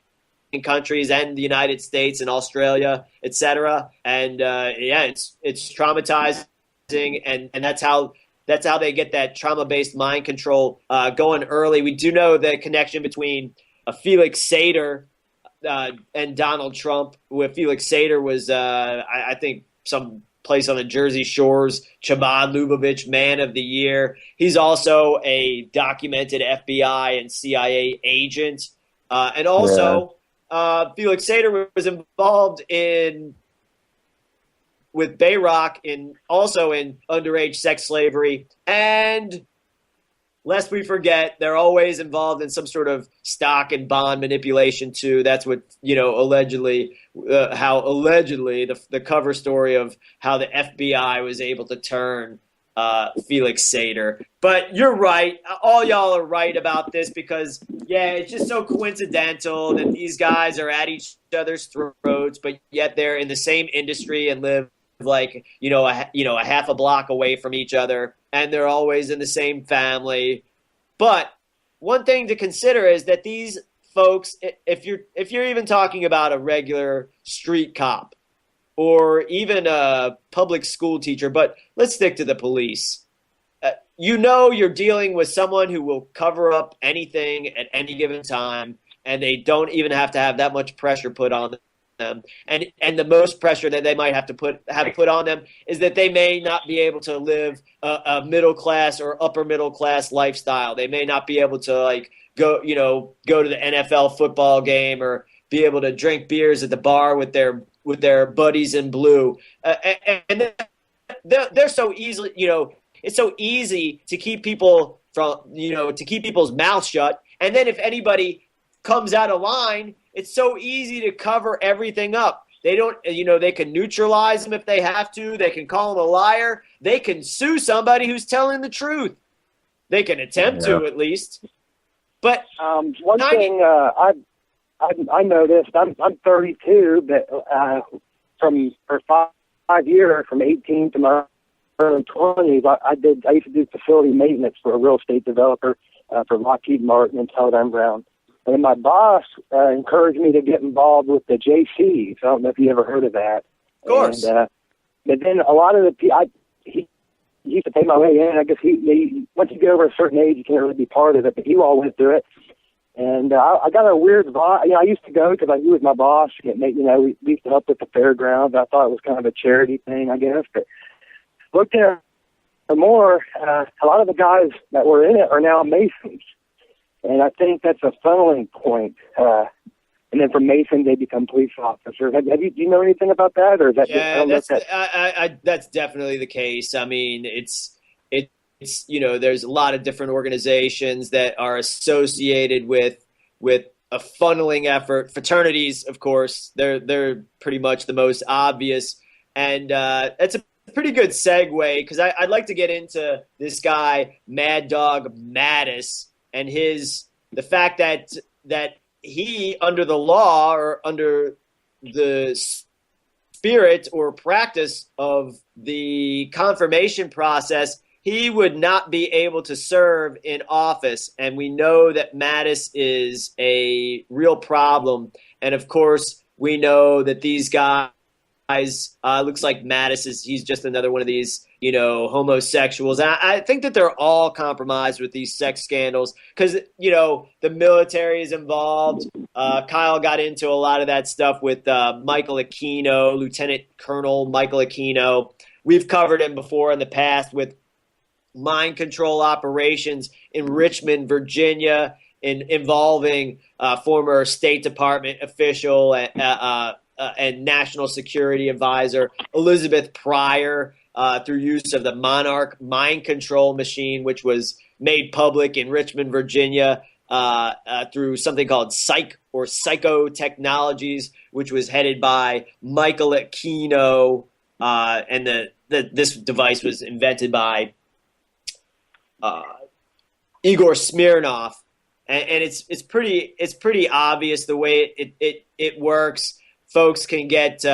countries and the United States and Australia, etc. And it's traumatizing, and that's how they get that trauma-based mind control going early. We do know the connection between Felix Sater and Donald Trump, where Felix Sater was, I think, some place on the Jersey Shores, Chabad Lubavitch Man of the Year. He's also a documented FBI and CIA agent. And also, Felix Sater was involved with Bayrock also in underage sex slavery. And lest we forget, they're always involved in some sort of stock and bond manipulation too. That's what, allegedly, the cover story of how the FBI was able to turn Felix Sater. But you're right. All y'all are right about this because, yeah, it's just so coincidental that these guys are at each other's throats, but yet they're in the same industry and live like, a half a block away from each other, and they're always in the same family. But one thing to consider is that these folks, if you're even talking about a regular street cop, or even a public school teacher, but let's stick to the police. You're dealing with someone who will cover up anything at any given time, and they don't even have to have that much pressure put on them. And the most pressure that they might have put on them is that they may not be able to live a middle class or upper middle class lifestyle. They may not be able to go to the NFL football game or be able to drink beers at the bar with their buddies in blue, and they're so easily, it's so easy to keep people to keep people's mouths shut. And then if anybody comes out of line, it's so easy to cover everything up. They don't, they can neutralize them if they have to. They can call them a liar. They can sue somebody who's telling the truth. They can attempt to, at least. But one thing I noticed, I'm 32, but for 5 years, from 18 to my early 20s, I used to do facility maintenance for a real estate developer for Lockheed Martin and Teledyne Brown. And my boss encouraged me to get involved with the JCs. I don't know if you ever heard of that. Of course. And, but then a lot of he used to pay my way in. I guess he once you get over a certain age, you can't really be part of it. But you all went through it. And I got a weird vibe. I used to go because he was my boss. We used to help with the fairgrounds. I thought it was kind of a charity thing, I guess. But looking at it more, a lot of the guys that were in it are now Masons. And I think that's a funneling point. And then from Mason, they become police officers. Do you know anything about that? Or is that that's definitely the case. I mean, it's there's a lot of different organizations that are associated with a funneling effort. Fraternities, of course, they're pretty much the most obvious, and that's a pretty good segue because I'd like to get into this guy Mad Dog Mattis and the fact that he, under the law or under the spirit or practice of the confirmation process, he would not be able to serve in office. And we know that Mattis is a real problem. And of course, we know that these guys, looks like Mattis he's just another one of these, homosexuals. And I think that they're all compromised with these sex scandals because, the military is involved. Kyle got into a lot of that stuff with Michael Aquino, Lieutenant Colonel Michael Aquino. We've covered him before in the past with mind control operations in Richmond, Virginia, involving former State Department official and National Security Advisor Elizabeth Pryor through use of the Monarch mind control machine, which was made public in Richmond, Virginia, through something called Psycho Technologies, which was headed by Michael Aquino, and this device was invented by Igor Smirnov, and it's pretty obvious the way it works. Folks can get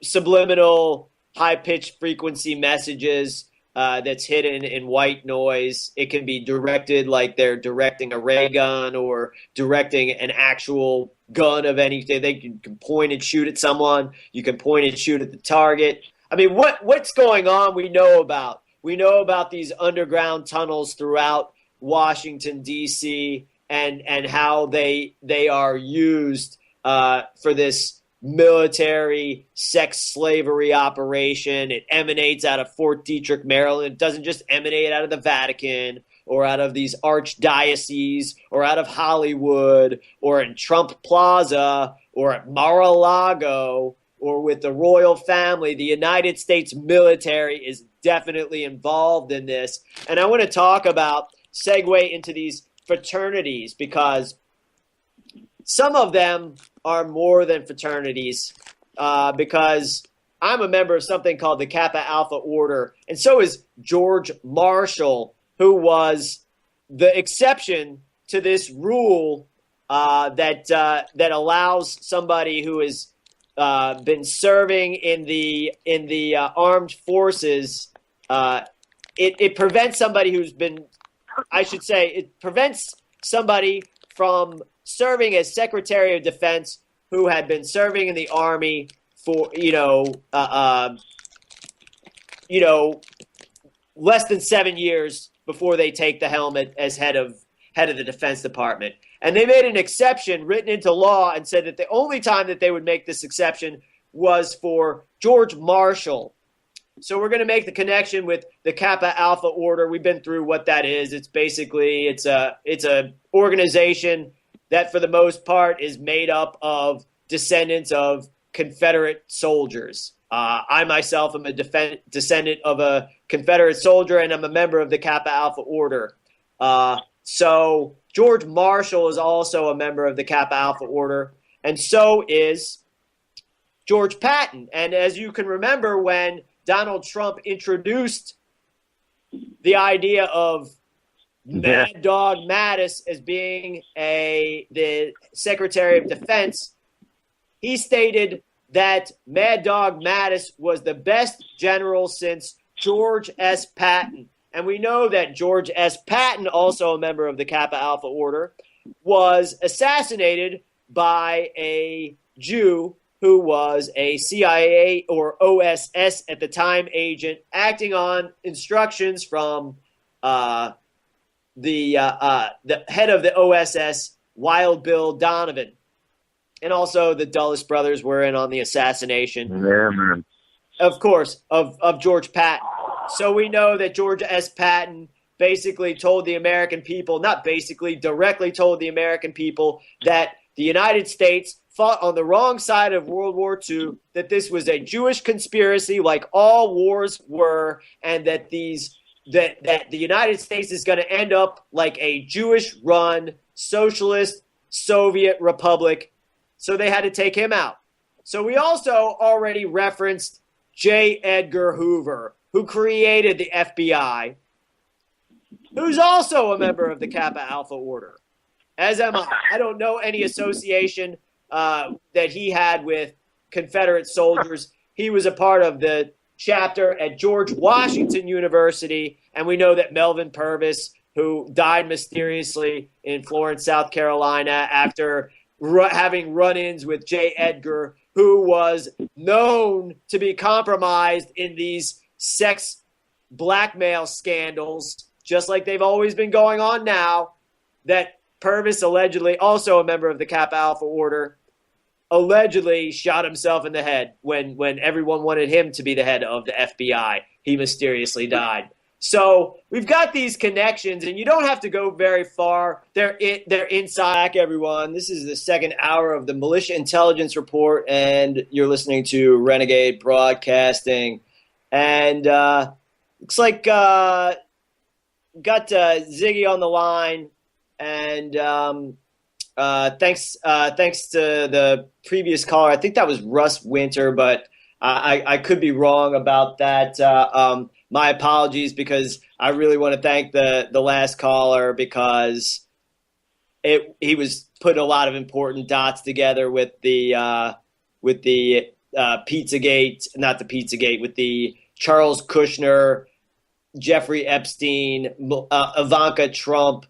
subliminal high-pitched frequency messages that's hidden in white noise. It can be directed like they're directing a ray gun or directing an actual gun of anything. They can point and shoot at someone. You can point and shoot at the target. I mean, what's going on we know about. We know about these underground tunnels throughout Washington, D.C., and how they are used for this military sex slavery operation. It emanates out of Fort Detrick, Maryland. It doesn't just emanate out of the Vatican or out of these archdioceses or out of Hollywood or in Trump Plaza or at Mar-a-Lago or with the royal family. The United States military is definitely involved in this. And I want to segue into these fraternities because some of them are more than fraternities because I'm a member of something called the Kappa Alpha Order, and so is George Marshall, who was the exception to this rule that allows somebody who has been serving in the armed forces. It prevents somebody who's been, I should say, it prevents somebody from serving as Secretary of Defense who had been serving in the Army for less than 7 years before they take the helmet as head of the Defense Department. And they made an exception written into law and said that the only time that they would make this exception was for George Marshall. So we're going to make the connection with the Kappa Alpha Order. We've been through what that is. It's basically it's a organization that for the most part is made up of descendants of Confederate soldiers. I myself am a descendant of a Confederate soldier, and I'm a member of the Kappa Alpha Order. So George Marshall is also a member of the Kappa Alpha Order, and so is George Patton. And as you can remember, when Donald Trump introduced the idea of Mad Dog Mattis as being the Secretary of Defense, he stated that Mad Dog Mattis was the best general since George S. Patton. And we know that George S. Patton, also a member of the Kappa Alpha Order, was assassinated by a Jew who was a CIA or OSS at the time agent acting on instructions from the head of the OSS, Wild Bill Donovan. And also the Dulles brothers were in on the assassination. Yeah, man. Of course, of George Patton. So we know that George S. Patton basically told the American people, not basically, directly told the American people that the United States fought on the wrong side of World War II, that this was a Jewish conspiracy like all wars were, and that that the United States is going to end up like a Jewish-run socialist Soviet republic. So they had to take him out. So we also already referenced J. Edgar Hoover, who created the FBI, who's also a member of the Kappa Alpha Order, as am I. I don't know any association that he had with Confederate soldiers. He was a part of the chapter at George Washington University, and we know that Melvin Purvis, who died mysteriously in Florence, South Carolina, after having run-ins with J. Edgar, who was known to be compromised in these sex blackmail scandals, just like they've always been going on now, that Purvis allegedly, also a member of the Kappa Alpha Order, allegedly shot himself in the head when everyone wanted him to be the head of the FBI. He mysteriously died. So we've got these connections, and you don't have to go very far. They're inside, everyone. This is the second hour of the Militia Intelligence Report, and you're listening to Renegade Broadcasting. And looks like got Ziggy on the line, and thanks to the previous caller. I think that was Russ Winter, but I could be wrong about that. My apologies, because I really want to thank the last caller, because he was putting a lot of important dots together with the Pizzagate, not the Pizzagate, with the Charles Kushner, Jeffrey Epstein, Ivanka Trump,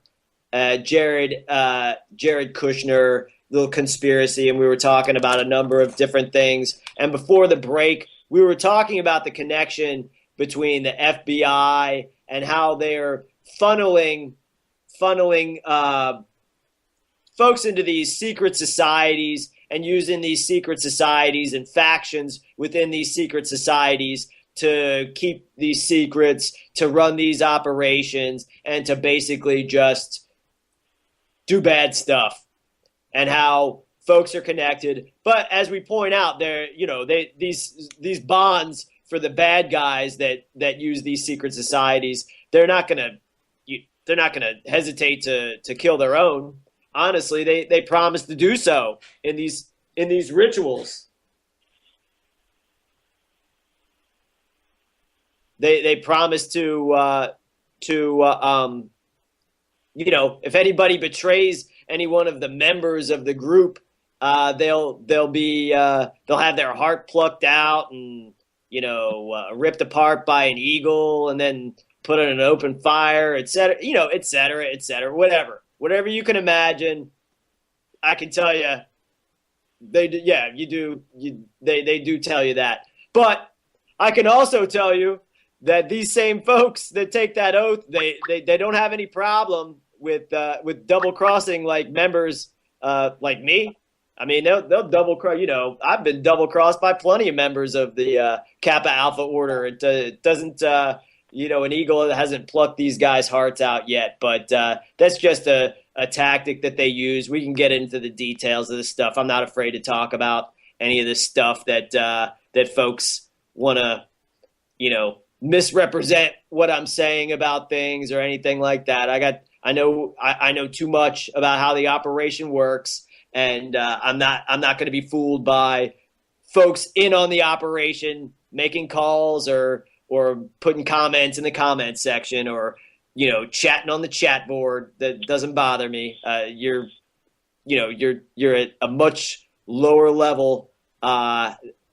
Jared Kushner little conspiracy, and we were talking about a number of different things. And before the break, we were talking about the connection between the FBI and how they're funneling folks into these secret societies and using these secret societies and factions within these secret societies to keep these secrets, to run these operations, and to basically just do bad stuff, and how folks are connected. But as we point out, these bonds for the bad guys that use these secret societies, they're not gonna hesitate to kill their own. Honestly, they promise to do so in these rituals. they promise if anybody betrays any one of the members of the group, they'll have their heart plucked out and ripped apart by an eagle and then put on an open fire, et cetera, et cetera, et cetera, whatever you can imagine. I can tell you, they do tell you that. But I can also tell you that these same folks that take that oath, they don't have any problem with double crossing like members like me. I mean, they'll double cross. I've been double crossed by plenty of members of the Kappa Alpha Order. It doesn't, an eagle hasn't plucked these guys' hearts out yet. But that's just a tactic that they use. We can get into the details of this stuff. I'm not afraid to talk about any of this stuff that folks want to, misrepresent what I'm saying about things or anything like that. I know too much about how the operation works. And I'm not going to be fooled by folks in on the operation making calls or putting comments in the comments section or chatting on the chat board. That doesn't bother me. You're at a much lower level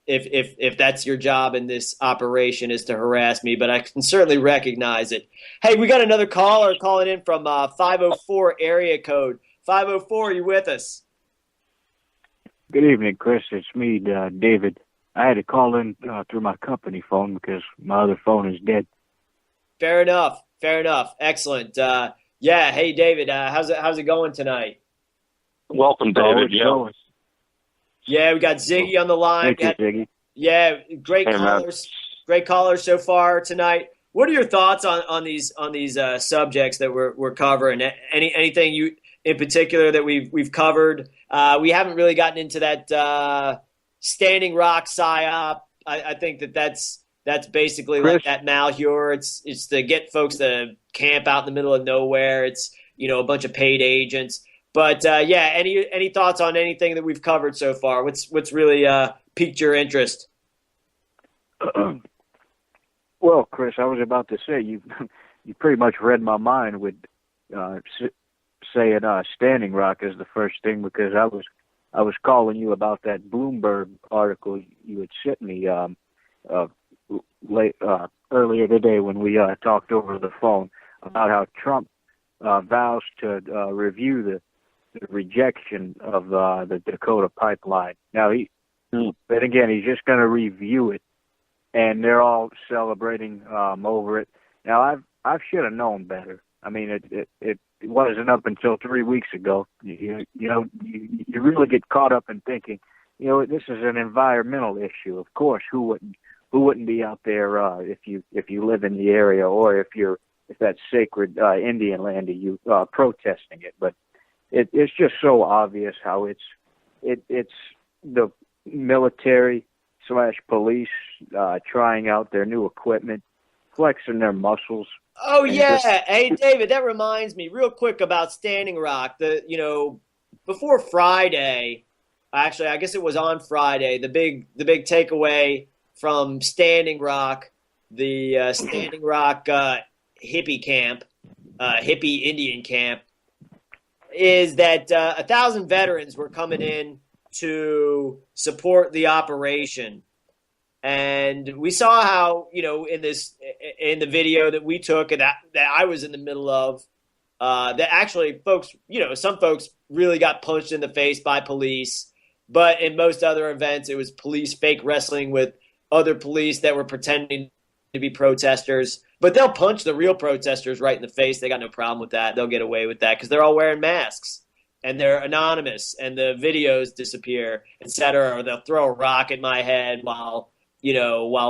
if that's your job in this operation is to harass me. But I can certainly recognize it. Hey, we got another caller calling in from 504 area code 504. Are you with us? Good evening, Chris. It's me, David. I had to call in through my company phone because my other phone is dead. Fair enough. Excellent. Hey, David, how's it going tonight? Welcome, David. Yeah, we got Ziggy on the line. Thank you, Ziggy. Yeah, great hey, callers. Man. Great callers so far tonight. What are your thoughts on these subjects that we're covering? Anything you in particular that we've covered? We haven't really gotten into that Standing Rock psyop. I think that's basically Chris, like that Malheur. It's to get folks to camp out in the middle of nowhere. It's a bunch of paid agents. But any thoughts on anything that we've covered so far? What's really piqued your interest? Well, Chris, I was about to say you pretty much read my mind with saying Standing Rock is the first thing, because I was calling you about that Bloomberg article you had sent me earlier today when we talked over the phone about how Trump vows to review the rejection of the Dakota pipeline. Now but again, he's just going to review it, and they're all celebrating over it. Now I should have known better. I mean, it wasn't up until 3 weeks ago. You really get caught up in thinking, this is an environmental issue. Of course, who wouldn't be out there if you live in the area, or if that's sacred Indian land to you, protesting it. But it's just so obvious how it's the military / police trying out their new equipment, flexing their muscles. Oh yeah. Hey David, that reminds me real quick about Standing Rock. Before Friday, actually I guess it was on Friday, the big takeaway from Standing Rock, the Standing Rock hippie camp, hippie Indian camp, is that 1,000 veterans were coming in to support the operation. And we saw how, in the video that we took and that I was in the middle of, that actually folks, some folks really got punched in the face by police. But in most other events, it was police fake wrestling with other police that were pretending to be protesters. But they'll punch the real protesters right in the face. They got no problem with that. They'll get away with that because they're all wearing masks and they're anonymous and the videos disappear, et cetera. Or they'll throw a rock at my head while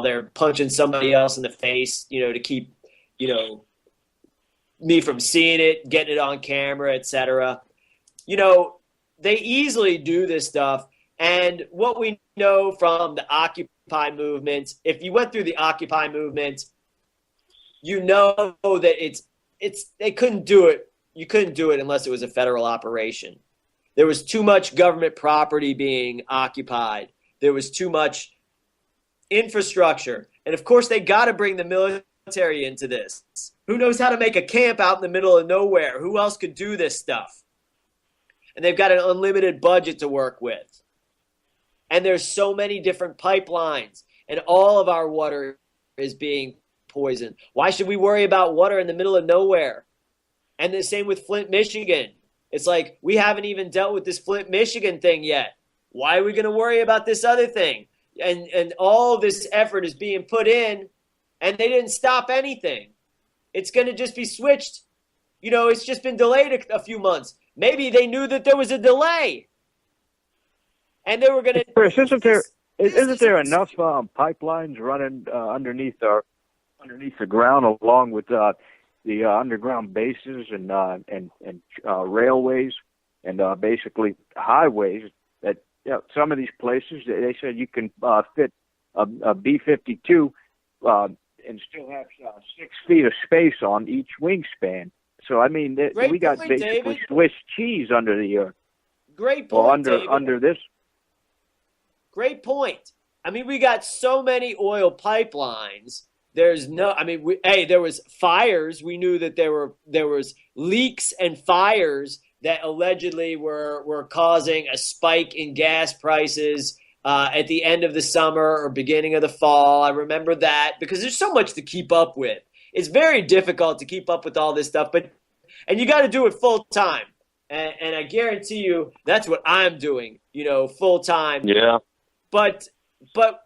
they're punching somebody else in the face, to keep, me from seeing it, getting it on camera, et cetera. They easily do this stuff. And what we know from the Occupy movement, if you went through the Occupy movement, that they couldn't do it. You couldn't do it unless it was a federal operation. There was too much government property being occupied. There was too much infrastructure. And of course, they got to bring the military into this. Who knows how to make a camp out in the middle of nowhere? Who else could do this stuff? And they've got an unlimited budget to work with. And there's so many different pipelines, and all of our water is being poisoned. Why should we worry about water in the middle of nowhere? And the same with Flint, Michigan. It's like, we haven't even dealt with this Flint, Michigan thing yet. Why are we going to worry about this other thing? And all this effort is being put in, and they didn't stop anything. It's going to just be switched. You know, it's just been delayed a few months. Maybe they knew that there was a delay, and they were going to. Chris, isn't there enough pipelines running underneath the ground, along with the underground bases and railways and basically highways, that some of these places they said you can fit a B-52 and still have 6 feet of space on each wingspan. So I mean, we got point, basically David. Swiss cheese under the earth. Great point, under this. Great point. I mean, we got so many oil pipelines. There's no. I mean, there was fires. We knew that there was leaks and fires that allegedly were causing a spike in gas prices at the end of the summer or beginning of the fall. I remember that because there's so much to keep up with. It's very difficult to keep up with all this stuff, and you got to do it full time. And I guarantee you that's what I'm doing, full time. Yeah. But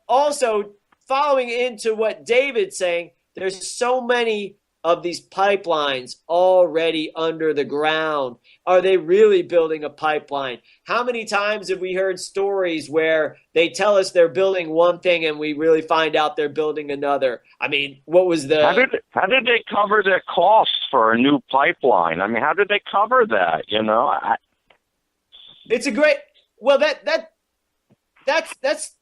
also following into what David's saying, there's so many of these pipelines already under the ground. Are they really building a pipeline? How many times have we heard stories where they tell us they're building one thing and we really find out they're building another? I mean, what was the... How did they cover their costs for a new pipeline? I mean, how did they cover that, It's a great... Well, that's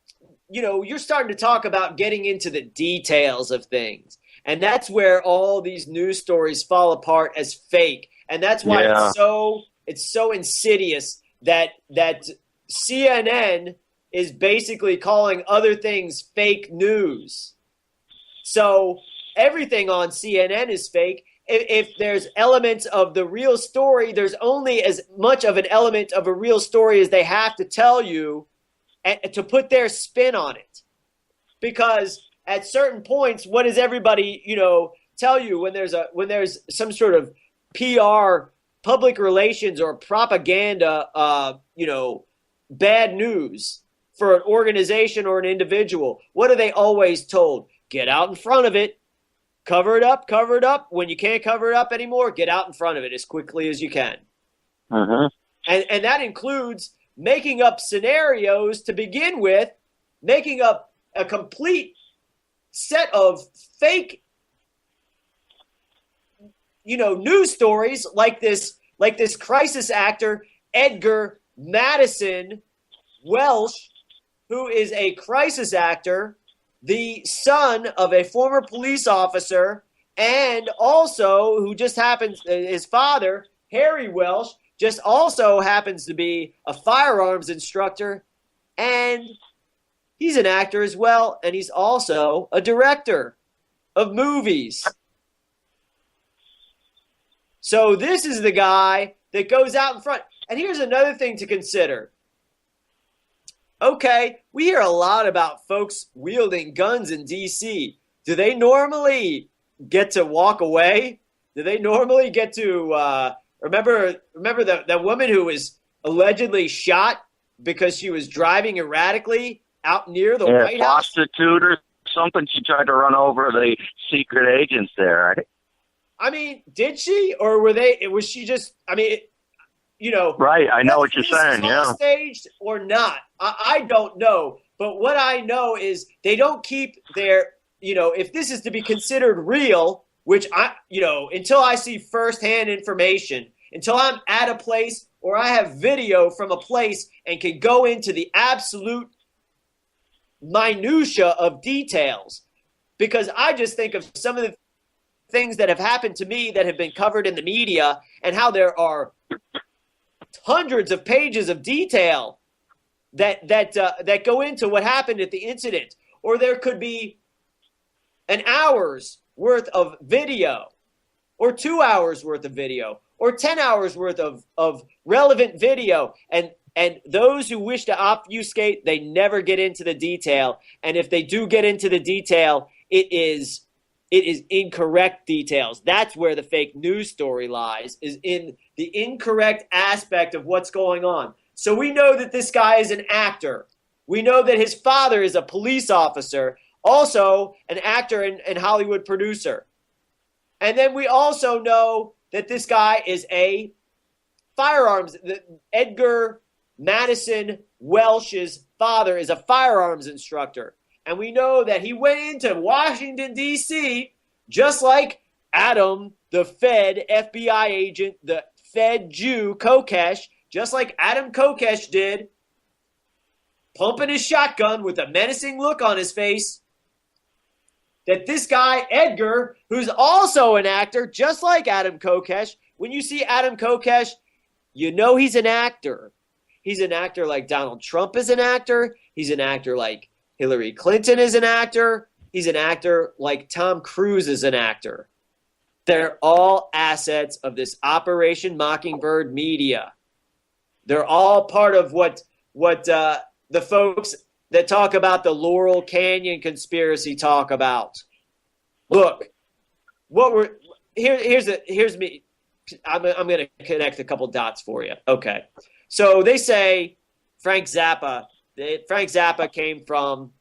you're starting to talk about getting into the details of things. And that's where all these news stories fall apart as fake. And that's why it's so insidious that CNN is basically calling other things fake news. So everything on CNN is fake. If there's elements of the real story, there's only as much of an element of a real story as they have to tell you and to put their spin on it. Because at certain points, what does everybody, tell you when there's some sort of PR, public relations, or propaganda, bad news for an organization or an individual? What are they always told? Get out in front of it. Cover it up. When you can't cover it up anymore, get out in front of it as quickly as you can. Uh-huh. And that includes making up scenarios to begin with, making up a complete set of fake, news stories like this crisis actor, Edgar Madison Welsh, who is a crisis actor, the son of a former police officer, and also who just happens, his father, Harry Welsh, just also happens to be a firearms instructor, and he's an actor as well, and he's also a director of movies. So this is the guy that goes out in front. And here's another thing to consider. Okay, we hear a lot about folks wielding guns in D.C. Do they normally get to walk away? Do they normally get to remember that woman who was allegedly shot because she was driving erratically out near the White House? Prostitute or something. She tried to run over the secret agents there, right? I mean, did she, or was she just? I mean, Right. I know what you're saying. Yeah. Staged or not, I don't know. But what I know is they don't keep their. If this is to be considered real, which until I see firsthand information, until I'm at a place or I have video from a place and can go into the absolute minutia of details, because I just think of some of the things that have happened to me that have been covered in the media and how there are hundreds of pages of detail that go into what happened at the incident. Or there could be an hour's worth of video, or 2 hours worth of video, or 10 hours worth of relevant video. And those who wish to obfuscate, they never get into the detail. And if they do get into the detail, it is incorrect details. That's where the fake news story lies, is in the incorrect aspect of what's going on. So we know that this guy is an actor. We know that his father is a police officer, also an actor and Hollywood producer. And then we also know that this guy is a firearms. Edgar Madison Welsh's father is a firearms instructor. And we know that he went into Washington, D.C., just like Adam, the Fed FBI agent, the Fed Jew, Kokesh, just like Adam Kokesh did, pumping his shotgun with a menacing look on his face. That this guy, Edgar, who's also an actor, just like Adam Kokesh, when you see Adam Kokesh, you know he's an actor. He's an actor like Donald Trump is an actor. He's an actor like Hillary Clinton is an actor. He's an actor like Tom Cruise is an actor. They're all assets of this Operation Mockingbird media. They're all part of what the folks that talk about the Laurel Canyon conspiracy talk about. Look, here's me. I'm going to connect a couple dots for you. Okay, so they say Frank Zappa came from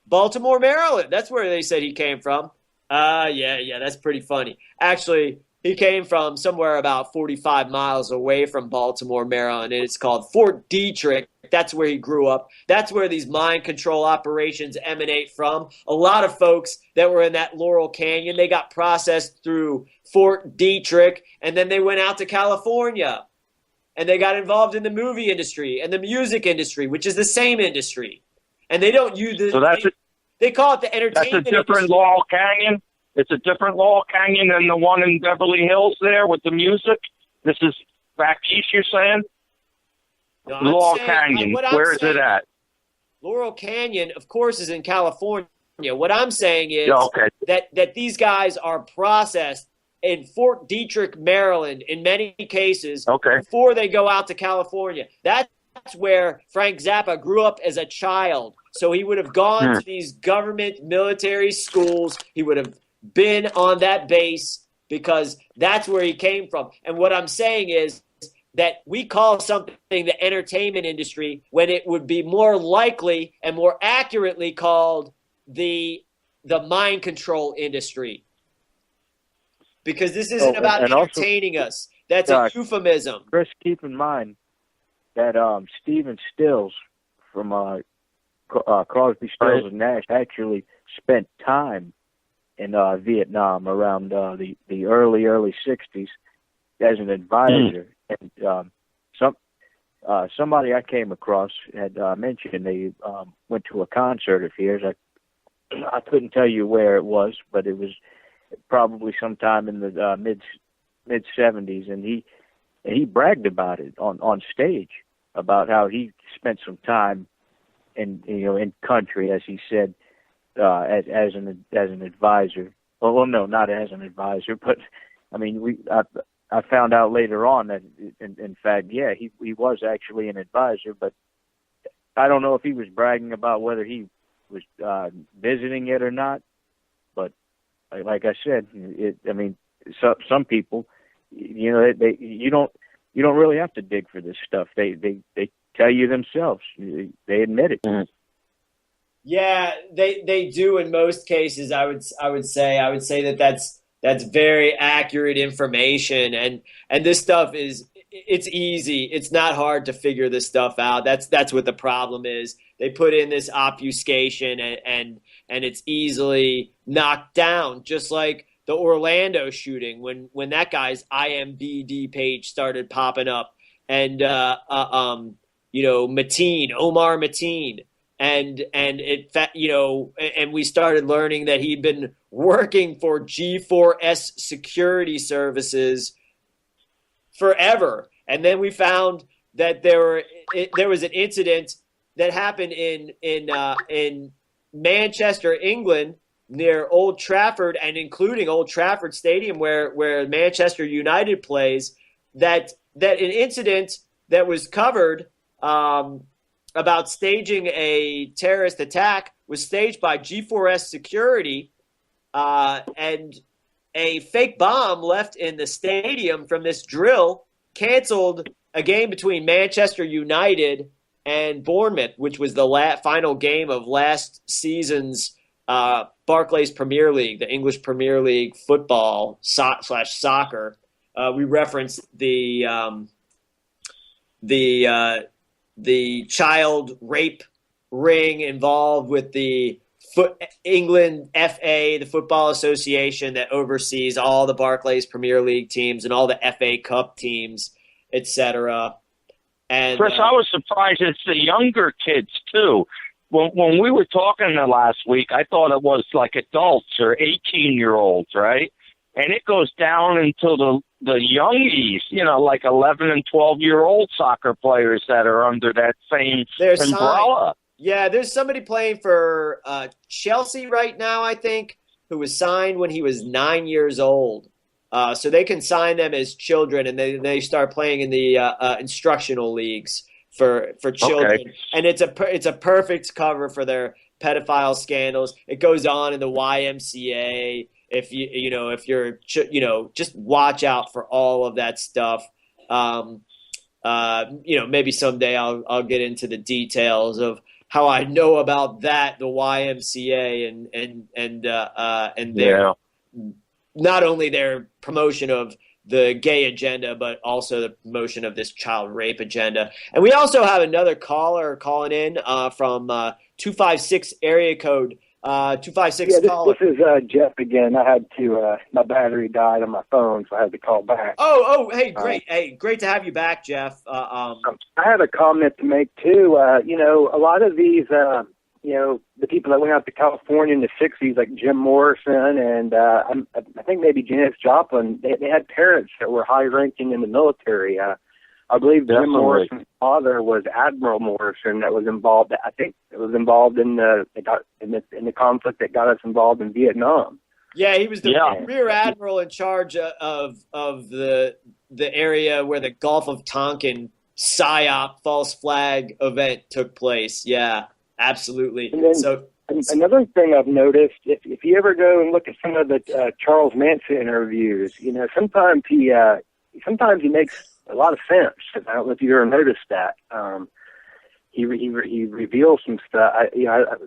Baltimore, Maryland. That's where they said he came from. Yeah, that's pretty funny. Actually, he came from somewhere about 45 miles away from Baltimore, Maryland, and it's called Fort Detrick. That's where he grew up. That's where these mind control operations emanate from. A lot of folks that were in that Laurel Canyon, they got processed through Fort Detrick, and then they went out to California, and they got involved in the movie industry and the music industry, which is the same industry. And they don't use this. So they call it the entertainment industry. That's a different Laurel Canyon? It's a different Laurel Canyon than the one in Beverly Hills there with the music? This is back east, you're saying? No, Laurel Canyon, where is it at? Laurel Canyon, of course, is in California. What I'm saying is that these guys are processed in Fort Detrick, Maryland, in many cases, before they go out to California. That's where Frank Zappa grew up as a child. So he would have gone to these government military schools. He would have been on that base because that's where he came from. And what I'm saying is that we call something the entertainment industry when it would be more likely and more accurately called the mind control industry. Because this isn't about entertaining us. That's a euphemism. Chris, keep in mind that Stephen Stills from Crosby, Stills and Nash actually spent time in Vietnam around the early 60s as an advisor. And somebody I came across had mentioned they went to a concert of his. I couldn't tell you where it was, but it was probably sometime in the mid 70s, and he bragged about it on stage about how he spent some time in country, as he said, as an advisor. Well, no, not as an advisor, but I mean, I found out later on that in fact, yeah, he was actually an advisor, but I don't know if he was bragging about whether he was visiting it or not. But like I said, some people, you don't really have to dig for this stuff. They tell you themselves. They admit it. Mm-hmm. Yeah, they do in most cases. I would say that's very accurate information, and this stuff it's easy. It's not hard to figure this stuff out. That's what the problem is. They put in this obfuscation and it's easily knocked down, just like the Orlando shooting when that guy's IMDb page started popping up, and Omar Mateen. And we started learning that he'd been working for G4S security services forever. And then we found that there was an incident that happened in Manchester, England, near Old Trafford, and including Old Trafford Stadium where Manchester United plays, that an incident that was covered about staging a terrorist attack was staged by G4S security, and a fake bomb left in the stadium from this drill canceled a game between Manchester United and Bournemouth, which was the final game of last season's Barclays Premier League, the English Premier League football / soccer. We referenced the child rape ring involved with the England FA, the Football Association that oversees all the Barclays Premier League teams and all the FA Cup teams, etc. And Chris, I was surprised it's the younger kids too. When we were talking the last week, I thought it was like adults or 18-year-olds, right? And it goes down into the youngies, like 11 and 12-year-old soccer players that are under that same umbrella. Yeah, there's somebody playing for Chelsea right now, I think, who was signed when he was 9 years old. So they can sign them as children, and they start playing in the instructional leagues for children. Okay. And it's a perfect cover for their pedophile scandals. It goes on in the YMCA. If you're just watch out for all of that stuff. Maybe someday I'll get into the details of how I know about that, the YMCA and their not only their promotion of the gay agenda, but also the promotion of this child rape agenda. And we also have another caller calling in from 256 area code. 256 caller. This is Jeff again. I had to my battery died on my phone, so I had to call back. Hey, great. Great to have you back, Jeff. I had a comment to make too. A lot of these the people that went out to California in the 60s, like Jim Morrison and I think maybe Janis Joplin, they had parents that were high-ranking in the military. I believe Jim Morrison's father was Admiral Morrison that was involved. I think it was involved in the conflict that got us involved in Vietnam. Yeah, he was the rear admiral in charge of the area where the Gulf of Tonkin PSYOP false flag event took place. Yeah, absolutely. And then another thing I've noticed, if you ever go and look at some of the Charles Manson interviews, sometimes he makes a lot of sense. I don't know if you ever noticed that. He reveals some stuff.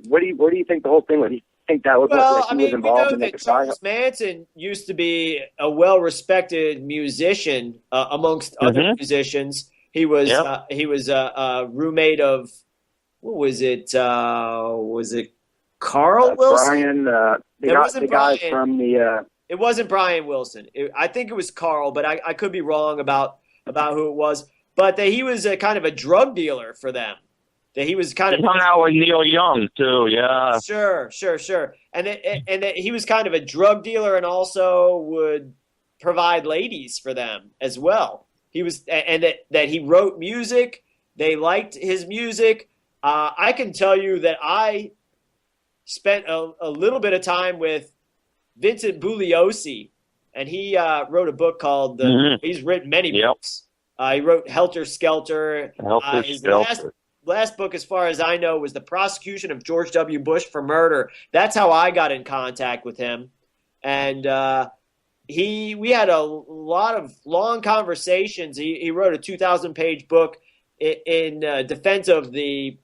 What do you think the whole thing was? Do you think that was was involved in that? Charles Manson used to be a well-respected musician amongst other musicians. He was a roommate of, what was it? Was it Carl Wilson? Brian. The guy from the. It wasn't Brian Wilson. I think it was Carl, but I could be wrong about who it was. But that he was a kind of a drug dealer for them. That he was kind of hung out with Neil Young too. Yeah. Sure. And that he was kind of a drug dealer and also would provide ladies for them as well. He was, and that he wrote music. They liked his music. I can tell you that I spent a little bit of time with Vincent Bugliosi, and he wrote a book called he's written many books. He wrote Helter Skelter. His last book, as far as I know, was The Prosecution of George W. Bush for Murder. That's how I got in contact with him. And we had a lot of long conversations. He wrote a 2,000-page book in defense of the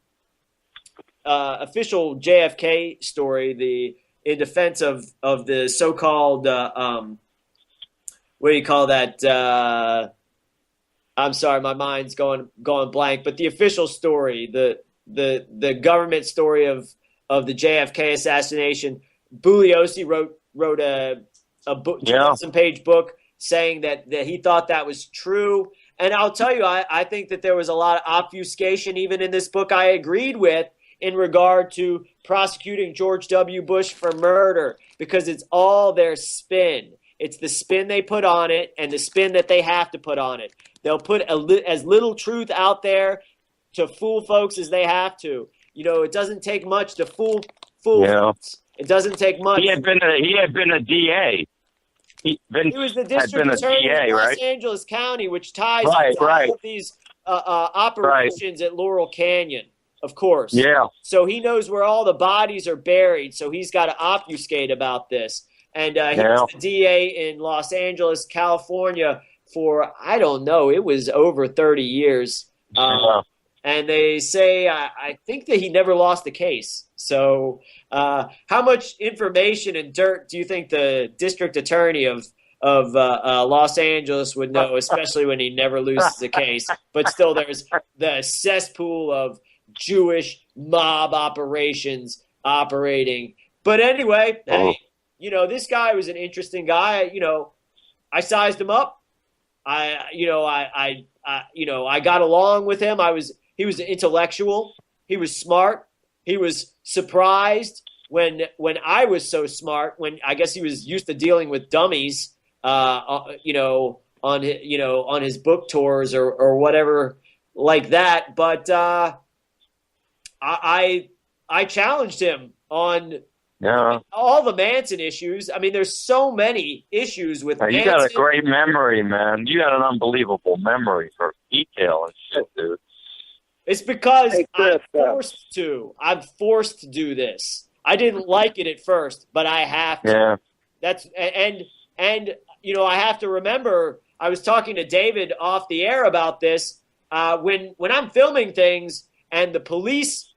official JFK story, in defense of the so-called what do you call that? I'm sorry, my mind's going blank. But the official story, the government story of the JFK assassination. Bugliosi wrote a book, 2,000-page book, saying that he thought that was true. And I'll tell you, I think that there was a lot of obfuscation even in this book I agreed with in regard to prosecuting George W. Bush for murder, because it's all their spin. It's the spin they put on it and the spin that they have to put on it. They'll put as little truth out there to fool folks as they have to. It doesn't take much to fool folks. It doesn't take much. He had been a DA. He was the had been district a attorney DA, of Los right? Angeles County, which ties Right, into right. all of these operations at Laurel Canyon, of course. Yeah. So he knows where all the bodies are buried, so he's got to obfuscate about this. And he was the DA in Los Angeles, California for, I don't know, it was over 30 years. And they say, I think that he never lost a case. So how much information and dirt do you think the district attorney of Los Angeles would know, especially when he never loses a case? But still, there's the cesspool of Jewish mob operations operating. But anyway, hey, this guy was an interesting guy. I sized him up. I got along with him. He was intellectual. He was smart. He was surprised when I was so smart. When I guess he was used to dealing with dummies, on his book tours or whatever like that. But I challenged him on all the Manson issues. I mean, there's so many issues with Manson. You got a great memory, man. You got an unbelievable memory for detail and shit, dude. It's because I'm forced to. I'm forced to do this. I didn't like it at first, but I have to. Yeah. That's and I have to remember. I was talking to David off the air about this. When I'm filming things and the police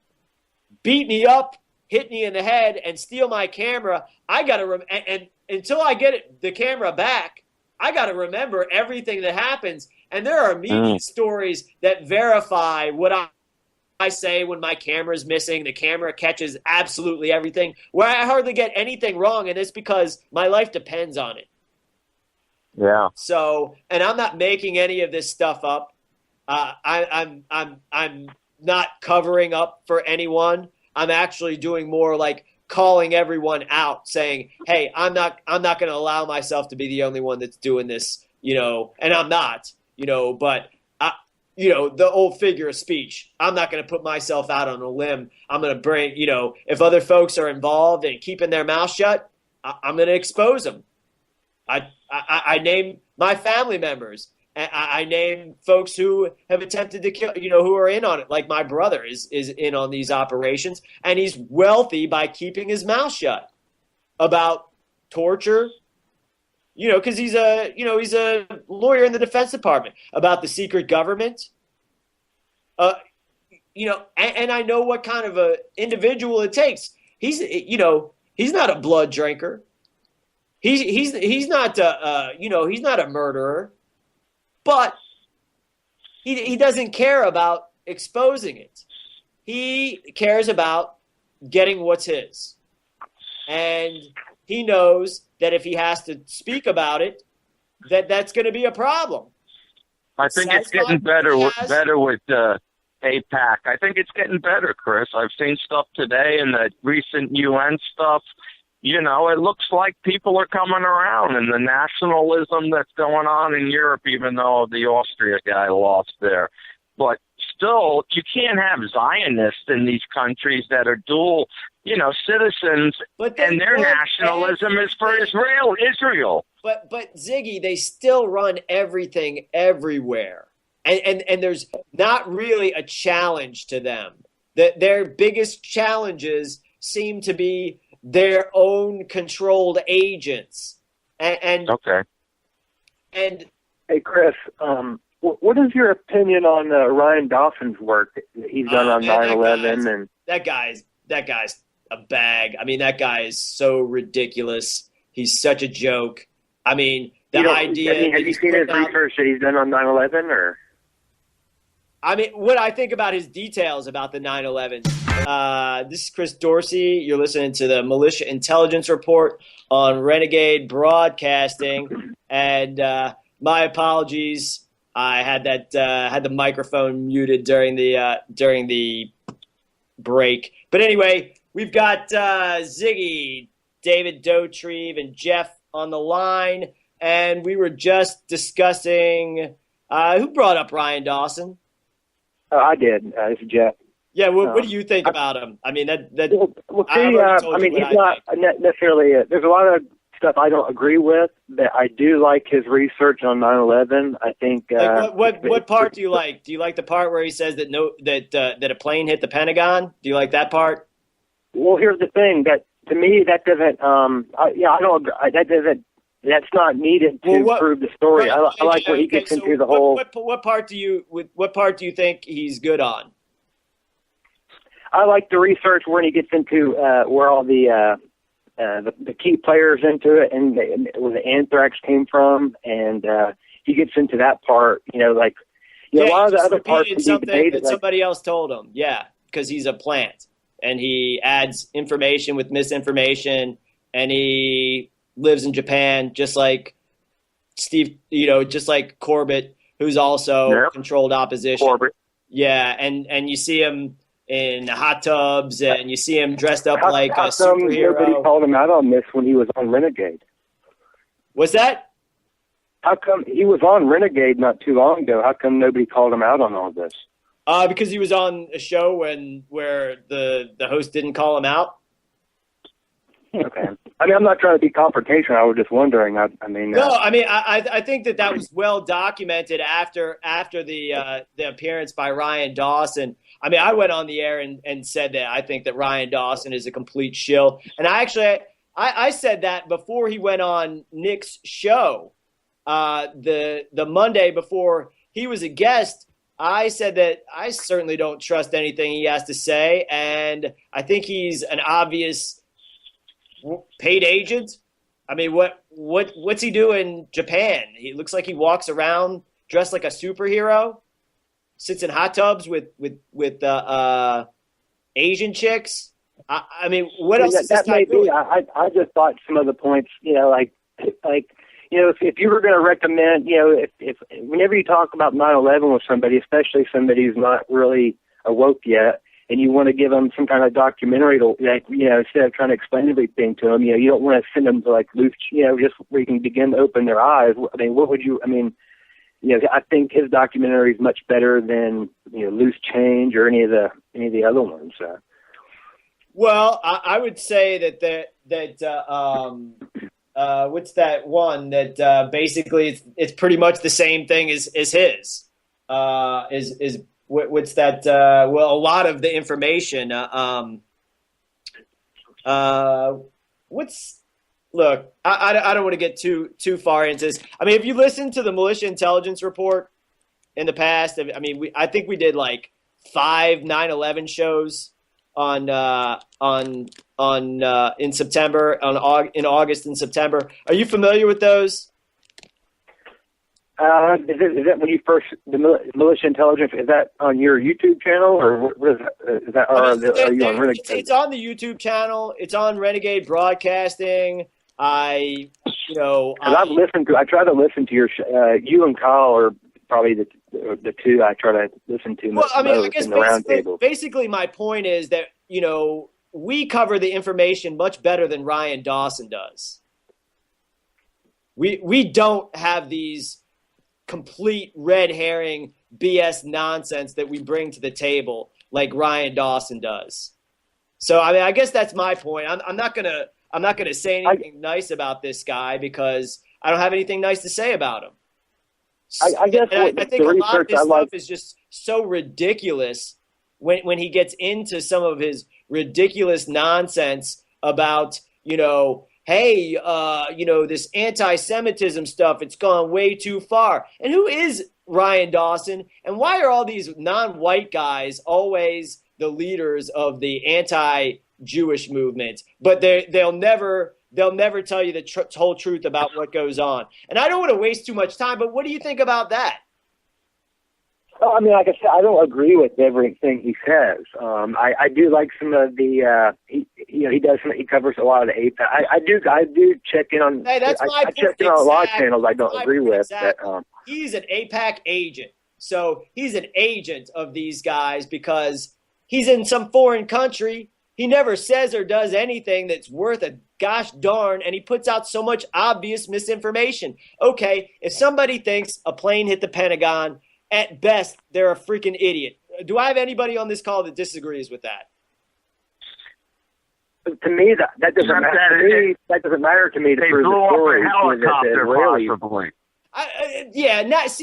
beat me up, hit me in the head, and steal my camera, I got to and until I get the camera back, I got to remember everything that happens. And there are media stories that verify what I say when my camera's missing. The camera catches absolutely everything, where I hardly get anything wrong, and it's because my life depends on it. Yeah. So, and I'm not making any of this stuff up. I'm not covering up for anyone. I'm actually doing more like calling everyone out, saying, "Hey, I'm not going to allow myself to be the only one that's doing this," and I'm not. But the old figure of speech. I'm not going to put myself out on a limb. I'm going to bring, if other folks are involved and keeping their mouth shut, I'm going to expose them. I name my family members. I name folks who have attempted to kill, who are in on it. Like my brother is in on these operations, and he's wealthy by keeping his mouth shut about torture. Because he's a lawyer in the Defense Department, about the secret government. And I know what kind of a individual it takes. He's not a blood drinker. He's not he's not a murderer, but he doesn't care about exposing it. He cares about getting what's his, and he knows that if he has to speak about it, that's going to be a problem. I think it's getting better with APAC. I think it's getting better, Chris. I've seen stuff today in the recent UN stuff. It looks like people are coming around, and the nationalism that's going on in Europe, even though the Austria guy lost there. But still, you can't have Zionists in these countries that are dual, citizens, and their nationalism is for Israel. But Ziggy, they still run everything everywhere, and there's not really a challenge to them. Their biggest challenges seem to be their own controlled agents. And hey, Chris, what is your opinion on Ryan Dawson's work that he's done on 9/11? And that guy's a bag. I mean, that guy is so ridiculous. He's such a joke. I mean, have you seen his research that he's done on 9/11, or? I mean, what I think about his details about the 9/11. This is Chris Dorsey. You're listening to the Militia Intelligence Report on Renegade Broadcasting, and my apologies. I had the microphone muted during the break. But anyway, we've got Ziggy, David Dotrieve, and Jeff on the line, and we were just discussing who brought up Ryan Dawson. I did. This is Jeff. Yeah, what do you think about him? I mean, Well, I've see, already told I you mean, what he's not necessarily. There's a lot of stuff I don't agree with, but I do like his research on 9/11. I think. Like what part do you like? Do you like the part where he says that a plane hit the Pentagon? Do you like that part? Well, here's the thing. That to me, that doesn't. I don't. That doesn't. That's not needed to prove the story. Right, I like where he gets into the whole. What part do you think he's good on? I like the research when he gets into where all the key players into it and where the anthrax came from, and he gets into that part. A lot of the other parts can be debated. That somebody else told him. Yeah, because he's a plant, and he adds information with misinformation, and he lives in Japan, just like Steve. Just like Corbett, who's also controlled opposition. Corbett. Yeah, and you see him in hot tubs, and you see him dressed up like a superhero. Nobody called him out on this when he was on Renegade? What's that? How come he was on Renegade not too long ago? How come nobody called him out on all this? Because he was on a show where the host didn't call him out. Okay. I mean, I'm not trying to be confrontational. I was just wondering. I think that was well documented after the appearance by Ryan Dawson. I mean, I went on the air and said that I think that Ryan Dawson is a complete shill. And I said that before he went on Nick's show, the Monday before he was a guest. I said that I certainly don't trust anything he has to say, and I think he's an obvious paid agent. I mean, what's he do in Japan? He looks like he walks around dressed like a superhero, sits in hot tubs with Asian chicks. I mean, what else is this guy doing? I just thought some of the points, if you were going to recommend, if whenever you talk about 9/11 with somebody, especially somebody who's not really awoke yet, and you want to give them some kind of documentary to, instead of trying to explain everything to them, you don't want to send them to loose, just where you can begin to open their eyes. I mean, I think his documentary is much better than, Loose Change or any of the other ones. Well, I would say that what's that one that basically it's pretty much the same thing as his what's that? Well, a lot of the information. Look, I don't want to get too far into this. I mean, if you listen to the Militia Intelligence Report in the past, I think we did like 5 9/11 shows in September, in August and September. Are you familiar with those? Is that when you first, the Militia Intelligence, is that on your YouTube channel, or is that, are you on Renegade? It's on the YouTube channel. It's on Renegade Broadcasting. I try to listen to your you and Kyle are probably the two I try to listen to most in the roundtable. Basically, my point is that, we cover the information much better than Ryan Dawson does. We don't have these complete red herring BS nonsense that we bring to the table like Ryan Dawson does. So I guess that's my point. I'm not gonna say anything nice about this guy because I don't have anything nice to say about him. I guess I think a lot of this stuff is just so ridiculous when he gets into some of his ridiculous nonsense about, hey, this anti-Semitism stuff, it's gone way too far. And who is Ryan Dawson? And why are all these non-white guys always the leaders of the anti-Jewish movement? But they'll never tell you the whole truth about what goes on. And I don't want to waste too much time, but what do you think about that? Well, I mean, like I said, I don't agree with everything he says. I do like some of the he covers a lot of the APAC. I do check in on. Hey, that's my I check in on a lot of channels I don't agree with. Exactly. He's an APAC agent, so he's an agent of these guys because he's in some foreign country. He never says or does anything that's worth a gosh darn, and he puts out so much obvious misinformation. Okay, if somebody thinks a plane hit the Pentagon, at best, they're a freaking idiot. do I have anybody on this call that disagrees with that? To me, that doesn't matter. That doesn't matter to me. They blew up a helicopter, possibly.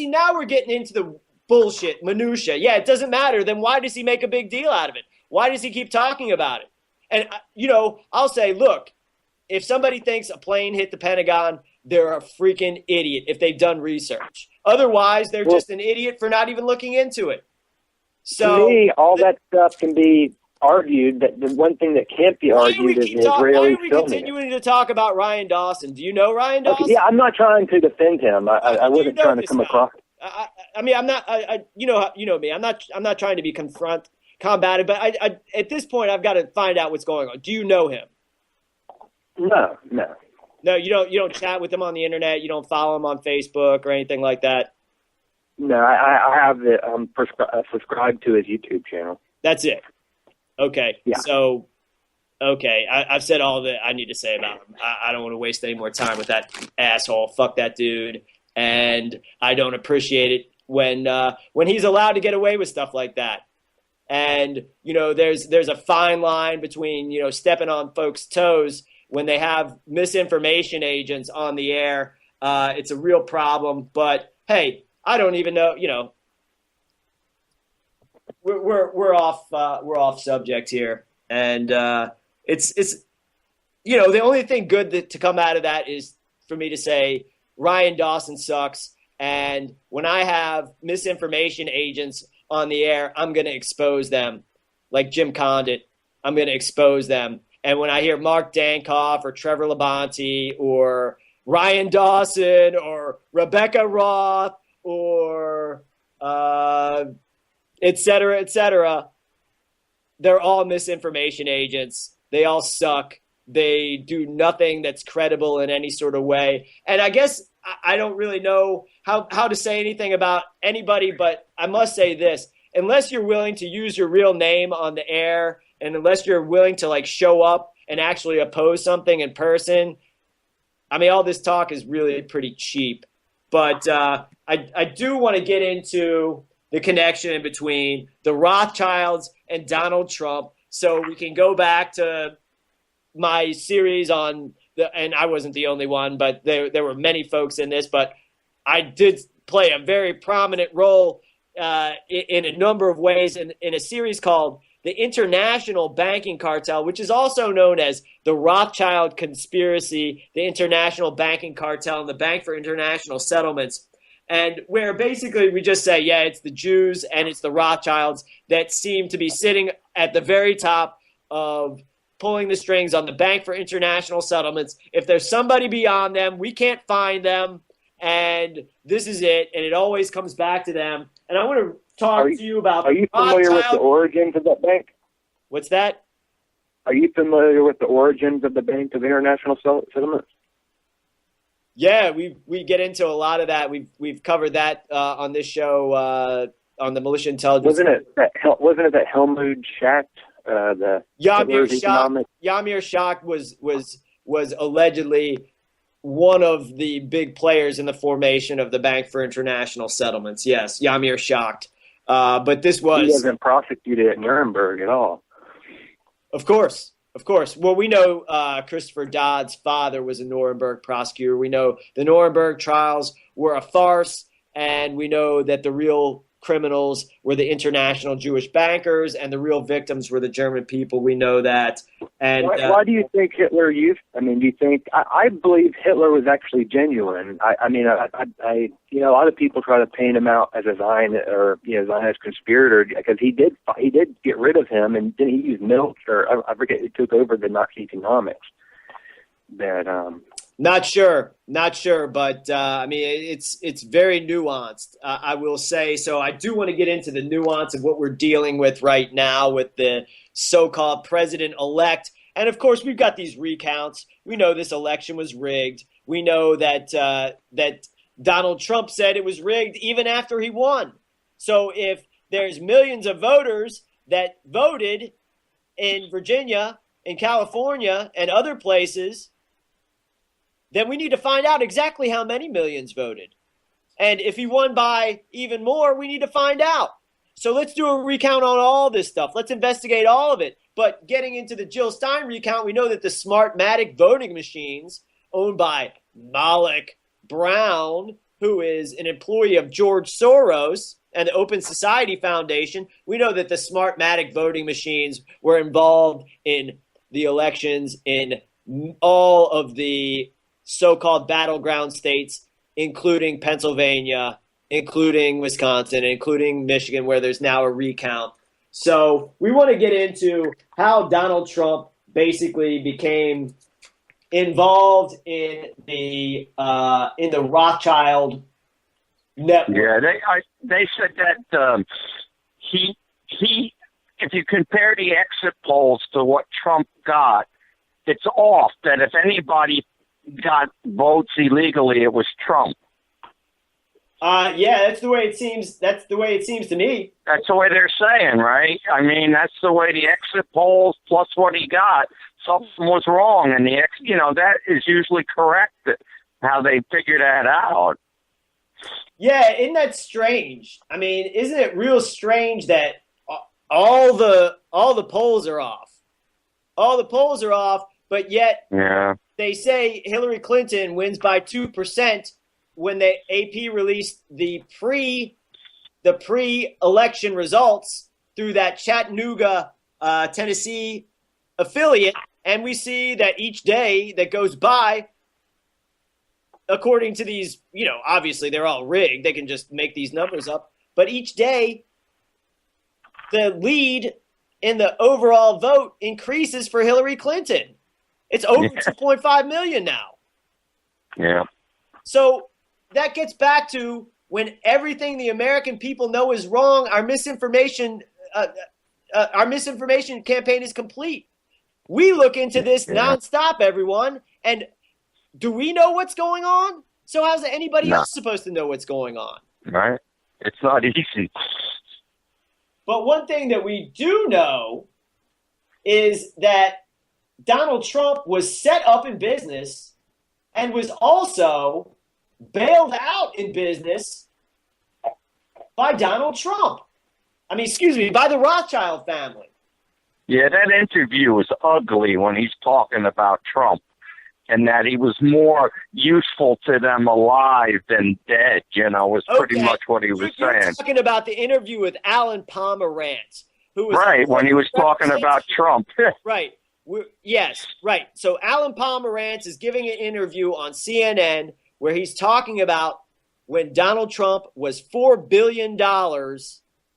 Now we're getting into the bullshit minutia. Yeah, it doesn't matter. Then why does he make a big deal out of it? Why does he keep talking about it? And I'll say, look, if somebody thinks a plane hit the Pentagon, they're a freaking idiot if they've done research. Otherwise, they're just an idiot for not even looking into it. So to me, all that stuff can be argued. That the one thing that can't be argued is the Israelis filming. Why are we continuing to talk about Ryan Dawson? Do you know Ryan Dawson? Okay, yeah, I'm not trying to defend him. I wasn't trying to come across. I mean, I'm not. You know me. I'm not trying to be combative, but I at this point, I've got to find out what's going on. Do you know him? No. No, you don't chat with him on the internet. You don't follow him on Facebook or anything like that. No, I have subscribed to his YouTube channel. That's it. Okay. Yeah. So, okay, I've said all that I need to say about him. I don't want to waste any more time with that asshole. Fuck that dude. And I don't appreciate it when he's allowed to get away with stuff like that. And there's a fine line between stepping on folks' toes when they have misinformation agents on the air. It's a real problem. But hey, I don't even know. We're off subject here, and it's the only thing good to come out of that is for me to say Ryan Dawson sucks. And when I have misinformation agents on the air, I'm going to expose them, like Jim Condit. I'm going to expose them. And when I hear Mark Dankoff or Trevor Labonte or Ryan Dawson or Rebecca Roth or et cetera, they're all misinformation agents. They all suck. They do nothing that's credible in any sort of way. And I guess I don't really know how to say anything about anybody, but I must say this. Unless you're willing to use your real name on the air and unless you're willing to show up and actually oppose something in person, I mean, all this talk is really pretty cheap. But I do want to get into the connection between the Rothschilds and Donald Trump so we can go back to my series on and I wasn't the only one, but there were many folks in this, but I did play a very prominent role in a number of ways in a series called The International Banking Cartel, which is also known as the Rothschild Conspiracy, the International Banking Cartel, and the Bank for International Settlements. And where basically we just say, yeah, it's the Jews and it's the Rothschilds that seem to be sitting at the very top of pulling the strings on the Bank for International Settlements. If there's somebody beyond them, we can't find them. And this is it. And it always comes back to them. And I want to talk to you about. Are you familiar with the origins of that bank? What's that? Are you familiar with the origins of the Bank of International Settlements? Yeah, we get into a lot of that. We've covered that on this show on the Militia Intelligence. Wasn't it that Helmut Schacht? The Yamir Schacht was allegedly one of the big players in the formation of the Bank for International Settlements. Yes, Yamir Schacht. But this was... He wasn't prosecuted at Nuremberg at all. Of course. Well, we know Christopher Dodd's father was a Nuremberg prosecutor. We know the Nuremberg trials were a farce, and we know that the real criminals were the international Jewish bankers, and the real victims were the German people. We know that. And why do you think Hitler used? I mean, do you think? I believe Hitler was actually genuine. I mean, a lot of people try to paint him out as a Zionist or Zionist conspirator because he did get rid of him, and then he used milk or I forget who took over the Nazi economics. But Not sure, but I mean, it's very nuanced, I will say. So I do want to get into the nuance of what we're dealing with right now with the so-called president-elect. And, of course, we've got these recounts. We know this election was rigged. We know that that Donald Trump said it was rigged even after he won. So if there's millions of voters that voted in Virginia, in California, and other places, then we need to find out exactly how many millions voted. And if he won by even more, we need to find out. So let's do a recount on all this stuff. Let's investigate all of it. But getting into the Jill Stein recount, we know that the Smartmatic voting machines owned by Malik Brown, who is an employee of George Soros and the Open Society Foundation, we know that the Smartmatic voting machines were involved in the elections in all of the so-called battleground states, including Pennsylvania, including Wisconsin, including Michigan, where there's now a recount. So we want to get into how Donald Trump basically became involved in the Rothschild network. Yeah, they said that he if you compare the exit polls to what Trump got, it's off. That if anybody got votes illegally, it was Trump. Yeah, that's the way it seems. That's the way it seems to me. That's the way they're saying, right? I mean, that's the way the exit polls plus what he got. Something was wrong, and that is usually correct. How they figure that out. Yeah, isn't that strange? I mean, isn't it real strange that all the polls are off? All the polls are off, but yet they say Hillary Clinton wins by 2%. When the AP released the pre-election results through that Chattanooga, Tennessee affiliate, and we see that each day that goes by, according to these, obviously they're all rigged. They can just make these numbers up. But each day, the lead in the overall vote increases for Hillary Clinton. It's over 2.5 million now. Yeah. So that gets back to when everything the American people know is wrong, our misinformation campaign is complete. We look into this nonstop, everyone, and do we know what's going on? So how's anybody else supposed to know what's going on? Right. It's not easy. But one thing that we do know is that Donald Trump was set up in business and was also bailed out in business by Donald Trump. By the Rothschild family. Yeah, that interview was ugly when he's talking about Trump and that he was more useful to them alive than dead, was pretty much what he was saying. You're talking about the interview with Alan Pomerantz, who was right, when he was talking about Trump. Right. Yes, right. So Alan Pomerantz is giving an interview on CNN where he's talking about when Donald Trump was $4 billion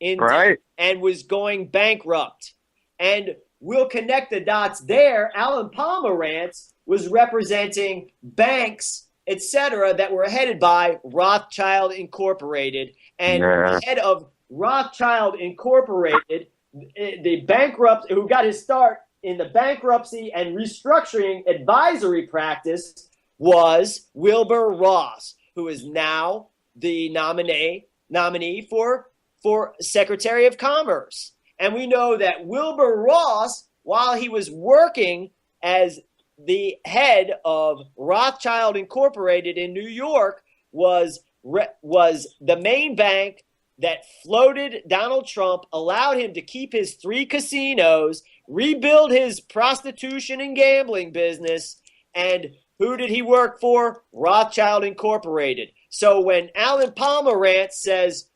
in debt and was going bankrupt. And we'll connect the dots there. Alan Pomerantz was representing banks, etc., that were headed by Rothschild Incorporated. And the head of Rothschild Incorporated, the bankrupt, who got his start in the bankruptcy and restructuring advisory practice, was Wilbur Ross, who is now the nominee for Secretary of Commerce. And we know that Wilbur Ross, while he was working as the head of Rothschild Incorporated in New York, was the main bank that floated Donald Trump, allowed him to keep his 3 casinos, rebuild his prostitution and gambling business, and who did he work for? Rothschild Incorporated. So when Alan Pomerantz says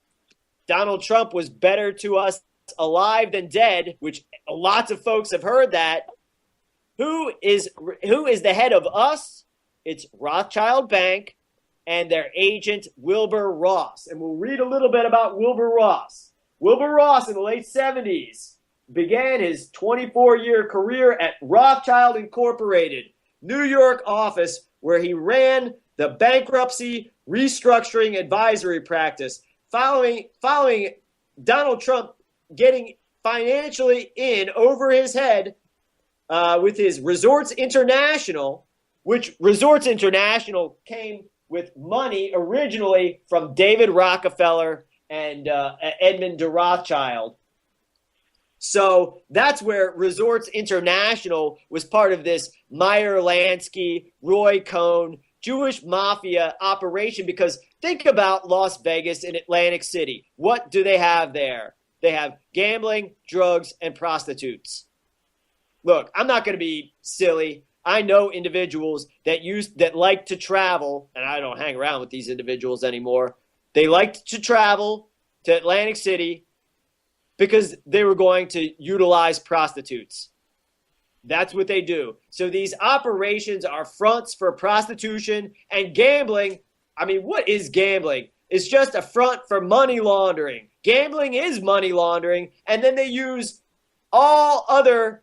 Donald Trump was better to us alive than dead, which lots of folks have heard that, who is the head of us? It's Rothschild Bank and their agent Wilbur Ross. And we'll read a little bit about Wilbur Ross. Wilbur Ross in the late 70s began his 24-year career at Rothschild Incorporated, New York office, where he ran the bankruptcy restructuring advisory practice. Following Donald Trump getting financially in over his head with his Resorts International, which Resorts International came with money originally from David Rockefeller and Edmund de Rothschild. So that's where Resorts International was part of this Meyer Lansky, Roy Cohn, Jewish mafia operation, because think about Las Vegas and Atlantic City. What do they have there? They have gambling, drugs, and prostitutes. Look, I'm not going to be silly. I know individuals that like to travel, and I don't hang around with these individuals anymore. They liked to travel to Atlantic City because they were going to utilize prostitutes. That's what they do. So these operations are fronts for prostitution and gambling. I mean, what is gambling? It's just a front for money laundering. Gambling is money laundering, and then they use all other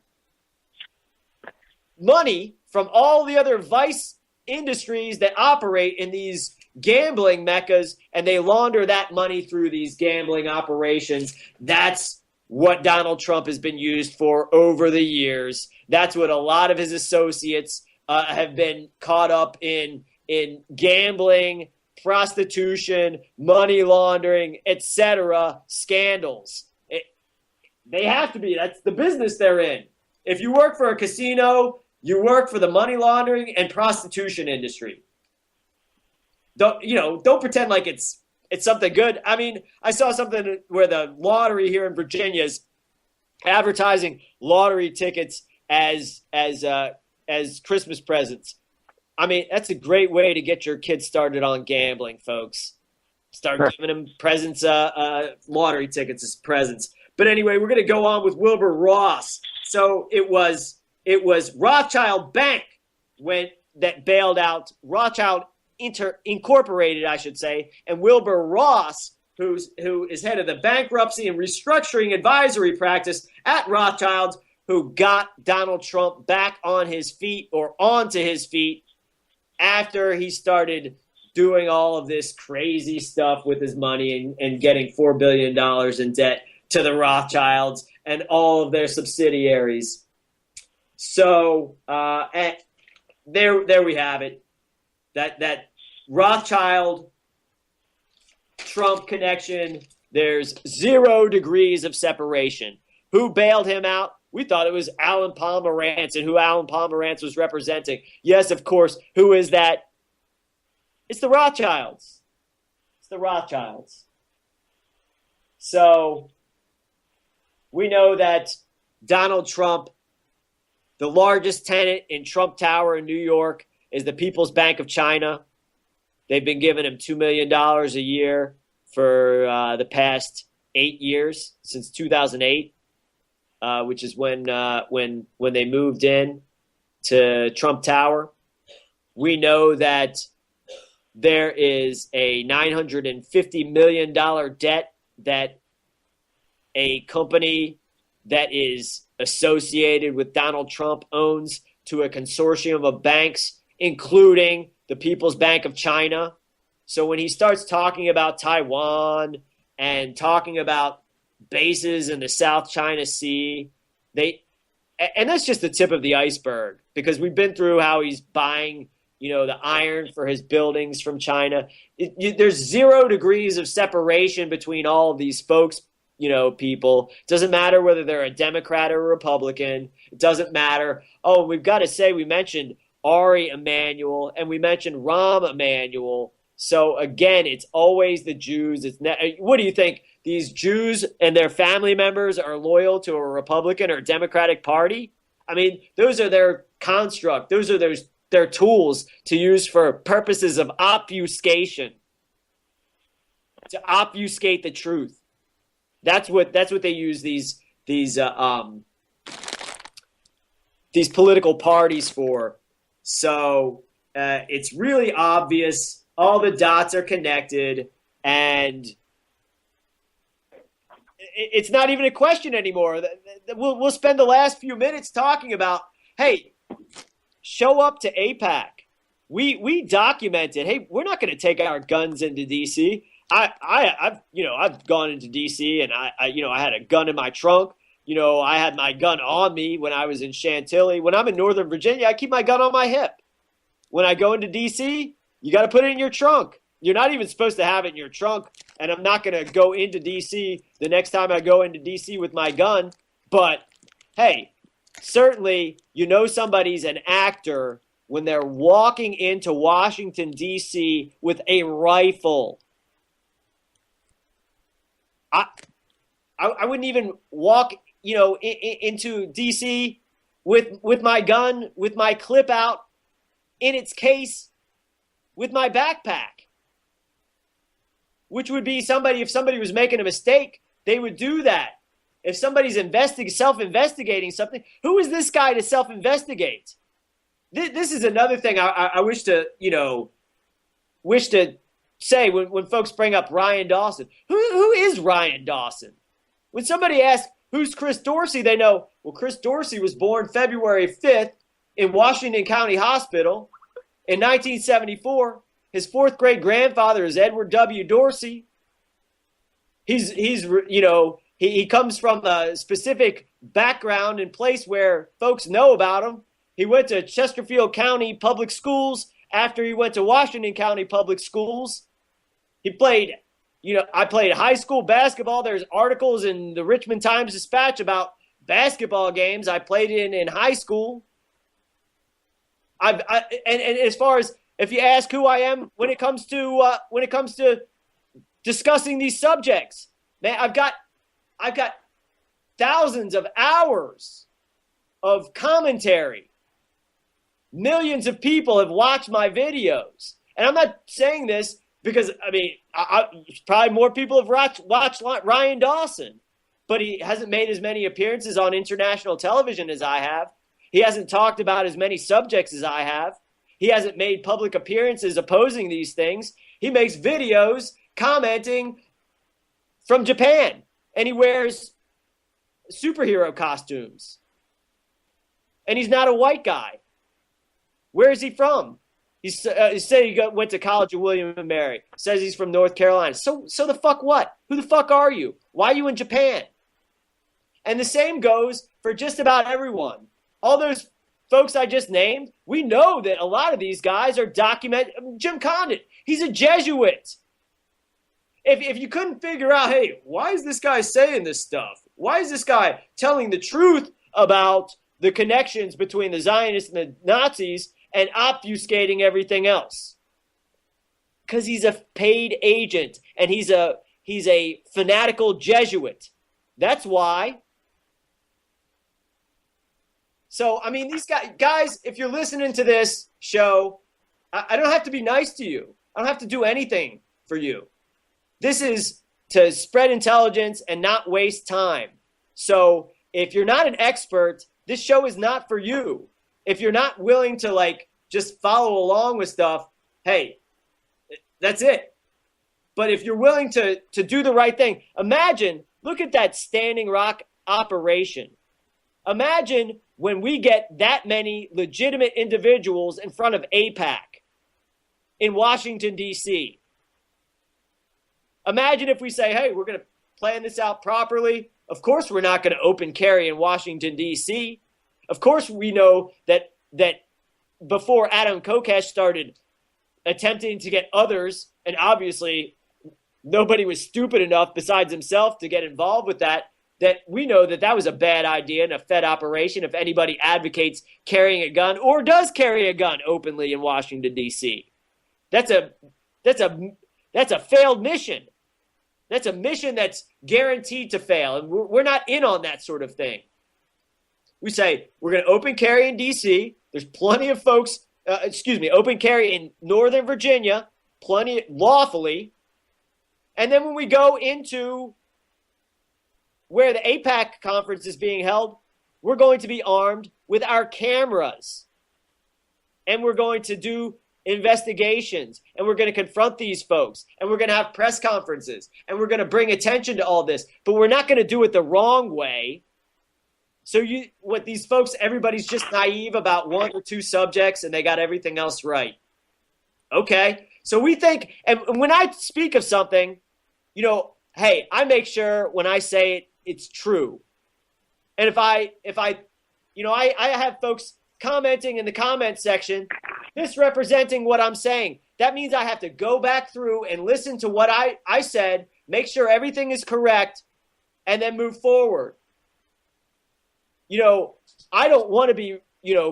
money from all the other vice industries that operate in these gambling meccas, and they launder that money through these gambling operations. That's what Donald Trump has been used for over the years. That's what a lot of his associates have been caught up in gambling, prostitution, money laundering, etc. scandals. They have to be. That's the business they're in. If you work for a casino, you work for the money laundering and prostitution industry. Don't pretend like it's something good. I mean, I saw something where the lottery here in Virginia is advertising lottery tickets as Christmas presents. I mean, that's a great way to get your kids started on gambling, folks. Start giving them presents, lottery tickets as presents. But anyway, we're going to go on with Wilbur Ross. So it was Rothschild Bank that bailed out Rothschild Incorporated, I should say, and Wilbur Ross, who is head of the bankruptcy and restructuring advisory practice at Rothschild's, who got Donald Trump back on his feet or onto his feet after he started doing all of this crazy stuff with his money and getting $4 billion in debt to the Rothschilds and all of their subsidiaries. So there we have it. That Rothschild Trump connection, there's 0 degrees of separation. Who bailed him out? We thought it was Alan Pomerantz, and who Alan Pomerantz was representing. Yes, of course. Who is that? It's the Rothschilds. It's the Rothschilds. So we know that Donald Trump, the largest tenant in Trump Tower in New York, is the People's Bank of China. They've been giving him $2 million a year for the past 8 years, since 2008, which is when they moved in to Trump Tower. We know that there is a $950 million debt that a company that is associated with Donald Trump owns to a consortium of banks, including the People's Bank of China. So when he starts talking about Taiwan and talking about bases in the South China Sea, and that's just the tip of the iceberg, because we've been through how he's buying, the iron for his buildings from China. There's 0 degrees of separation between all of these folks, people. It doesn't matter whether they're a Democrat or a Republican. It doesn't matter. Oh, we've got to say we mentioned Ari Emanuel and we mentioned Rahm Emanuel. So again, it's always the Jews. What do you think? These Jews and their family members are loyal to a Republican or Democratic Party? I mean, those are their construct. Those are their tools to use for purposes of obfuscation, to obfuscate the truth. That's what they use these political parties for. So it's really obvious. All the dots are connected, and it's not even a question anymore. We'll spend the last few minutes talking about, hey, show up to AIPAC. We documented, hey, we're not going to take our guns into D.C. I've gone into D.C. and I had a gun in my trunk. I had my gun on me when I was in Chantilly. When I'm in Northern Virginia, I keep my gun on my hip. When I go into D.C., you got to put it in your trunk. You're not even supposed to have it in your trunk, and I'm not going to go into D.C. the next time I go into D.C. with my gun. But, hey, certainly somebody's an actor when they're walking into Washington, D.C. with a rifle. I wouldn't even walk, into D.C. with my gun, with my clip out in its case, with my backpack. Which would be if somebody was making a mistake, they would do that. If somebody's self-investigating something, who is this guy to self-investigate? This is another thing I wish to say when folks bring up Ryan Dawson. Who is Ryan Dawson? When somebody asks, who's Chris Dorsey, they know, well, Chris Dorsey was born February 5th in Washington County Hospital in 1974. His fourth grade grandfather is Edward W. Dorsey. He comes from a specific background and place where folks know about him. He went to Chesterfield County Public Schools after he went to Washington County Public Schools. He played, I played high school basketball. There's articles in the Richmond Times-Dispatch about basketball games I played in high school. And as far as if you ask who I am when it comes to discussing these subjects, man, I've got thousands of hours of commentary. Millions of people have watched my videos. And I'm not saying this because, probably more people have watched Ryan Dawson, but he hasn't made as many appearances on international television as I have. He hasn't talked about as many subjects as I have. He hasn't made public appearances opposing these things. He makes videos commenting from Japan, and he wears superhero costumes. And he's not a white guy. Where is he from? He said he went to college at William & Mary. Says he's from North Carolina. So the fuck what? Who the fuck are you? Why are you in Japan? And the same goes for just about everyone. All those folks I just named, we know that a lot of these guys are Jim Condit, he's a Jesuit. If you couldn't figure out, hey, why is this guy saying this stuff? Why is this guy telling the truth about the connections between the Zionists and the Nazis and obfuscating everything else? Because he's a paid agent and he's a fanatical Jesuit. That's why. So, these guys, if you're listening to this show, I don't have to be nice to you. I don't have to do anything for you. This is to spread intelligence and not waste time. So if you're not an expert, this show is not for you. If you're not willing to just follow along with stuff, hey, that's it. But if you're willing to do the right thing, look at that Standing Rock operation. Imagine when we get that many legitimate individuals in front of AIPAC in Washington, D.C. Imagine if we say, hey, we're going to plan this out properly. Of course, we're not going to open carry in Washington, D.C. Of course, we know that before Adam Kokesh started attempting to get others, and obviously nobody was stupid enough besides himself to get involved with that we know that was a bad idea and a Fed operation if anybody advocates carrying a gun or does carry a gun openly in Washington, D.C. That's a failed mission. That's a mission that's guaranteed to fail, and we're not in on that sort of thing. We say we're going to open carry in D.C. There's plenty of folks, open carry in Northern Virginia, plenty lawfully. And then when we go into where the AIPAC conference is being held, we're going to be armed with our cameras. And we're going to do investigations. And we're going to confront these folks. And we're going to have press conferences. And we're going to bring attention to all this. But we're not going to do it the wrong way. So these folks, everybody's just naive about one or two subjects and they got everything else right. Okay. So we think, and when I speak of something, hey, I make sure when I say it, it's true. And if I have folks commenting in the comment section, misrepresenting what I'm saying, that means I have to go back through and listen to what I said, make sure everything is correct, and then move forward. I don't want to be,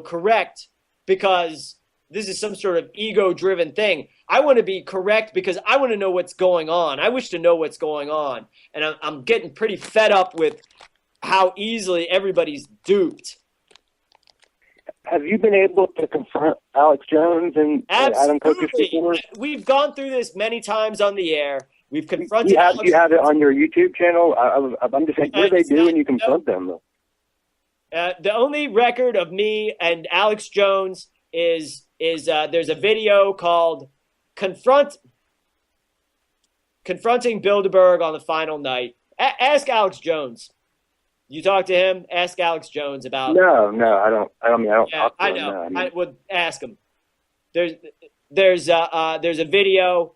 correct because this is some sort of ego-driven thing. I want to be correct because I want to know what's going on. I wish to know what's going on. And I'm getting pretty fed up with how easily everybody's duped. Have you been able to confront Alex Jones and Adam Kokesh before? We've gone through this many times on the air. We've confronted you have it on your YouTube channel? I'm just saying, what do they do when you confront them? The only record of me and Alex Jones is there's a video called Confronting Bilderberg on the Final Night. Ask Alex Jones. You talk to him. Ask Alex Jones about. No, I don't. Yeah, I know. I would ask him. There's a video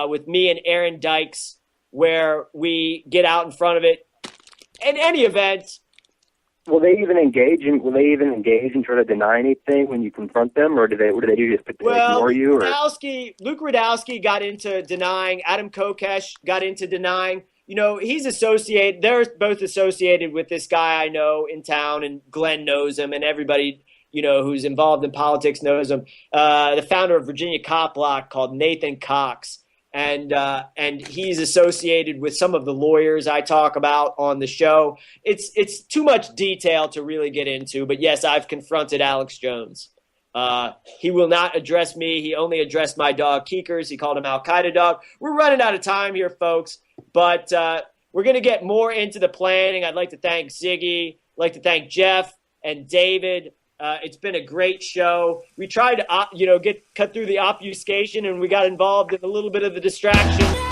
with me and Aaron Dykes where we get out in front of it. In any event. Will they even engage and try to deny anything when you confront them, or do they do just ignore you? Luke Rudowski got into denying. Adam Kokesh got into denying. You know, he's associated. They're both associated with this guy I know in town, and Glenn knows him, and everybody who's involved in politics knows him. The founder of Virginia Cop Block, called Nathan Cox. And he's associated with some of the lawyers I talk about on the show. It's too much detail to really get into, but yes, I've confronted Alex Jones. He will not address me. He only addressed my dog Keekers. He called him Al-Qaeda dog. We're running out of time here, folks, but we're going to get more into the planning. I'd like to thank Ziggy. I'd like to thank Jeff and David. It's been a great show. We tried to, cut through the obfuscation, and we got involved in a little bit of the distraction.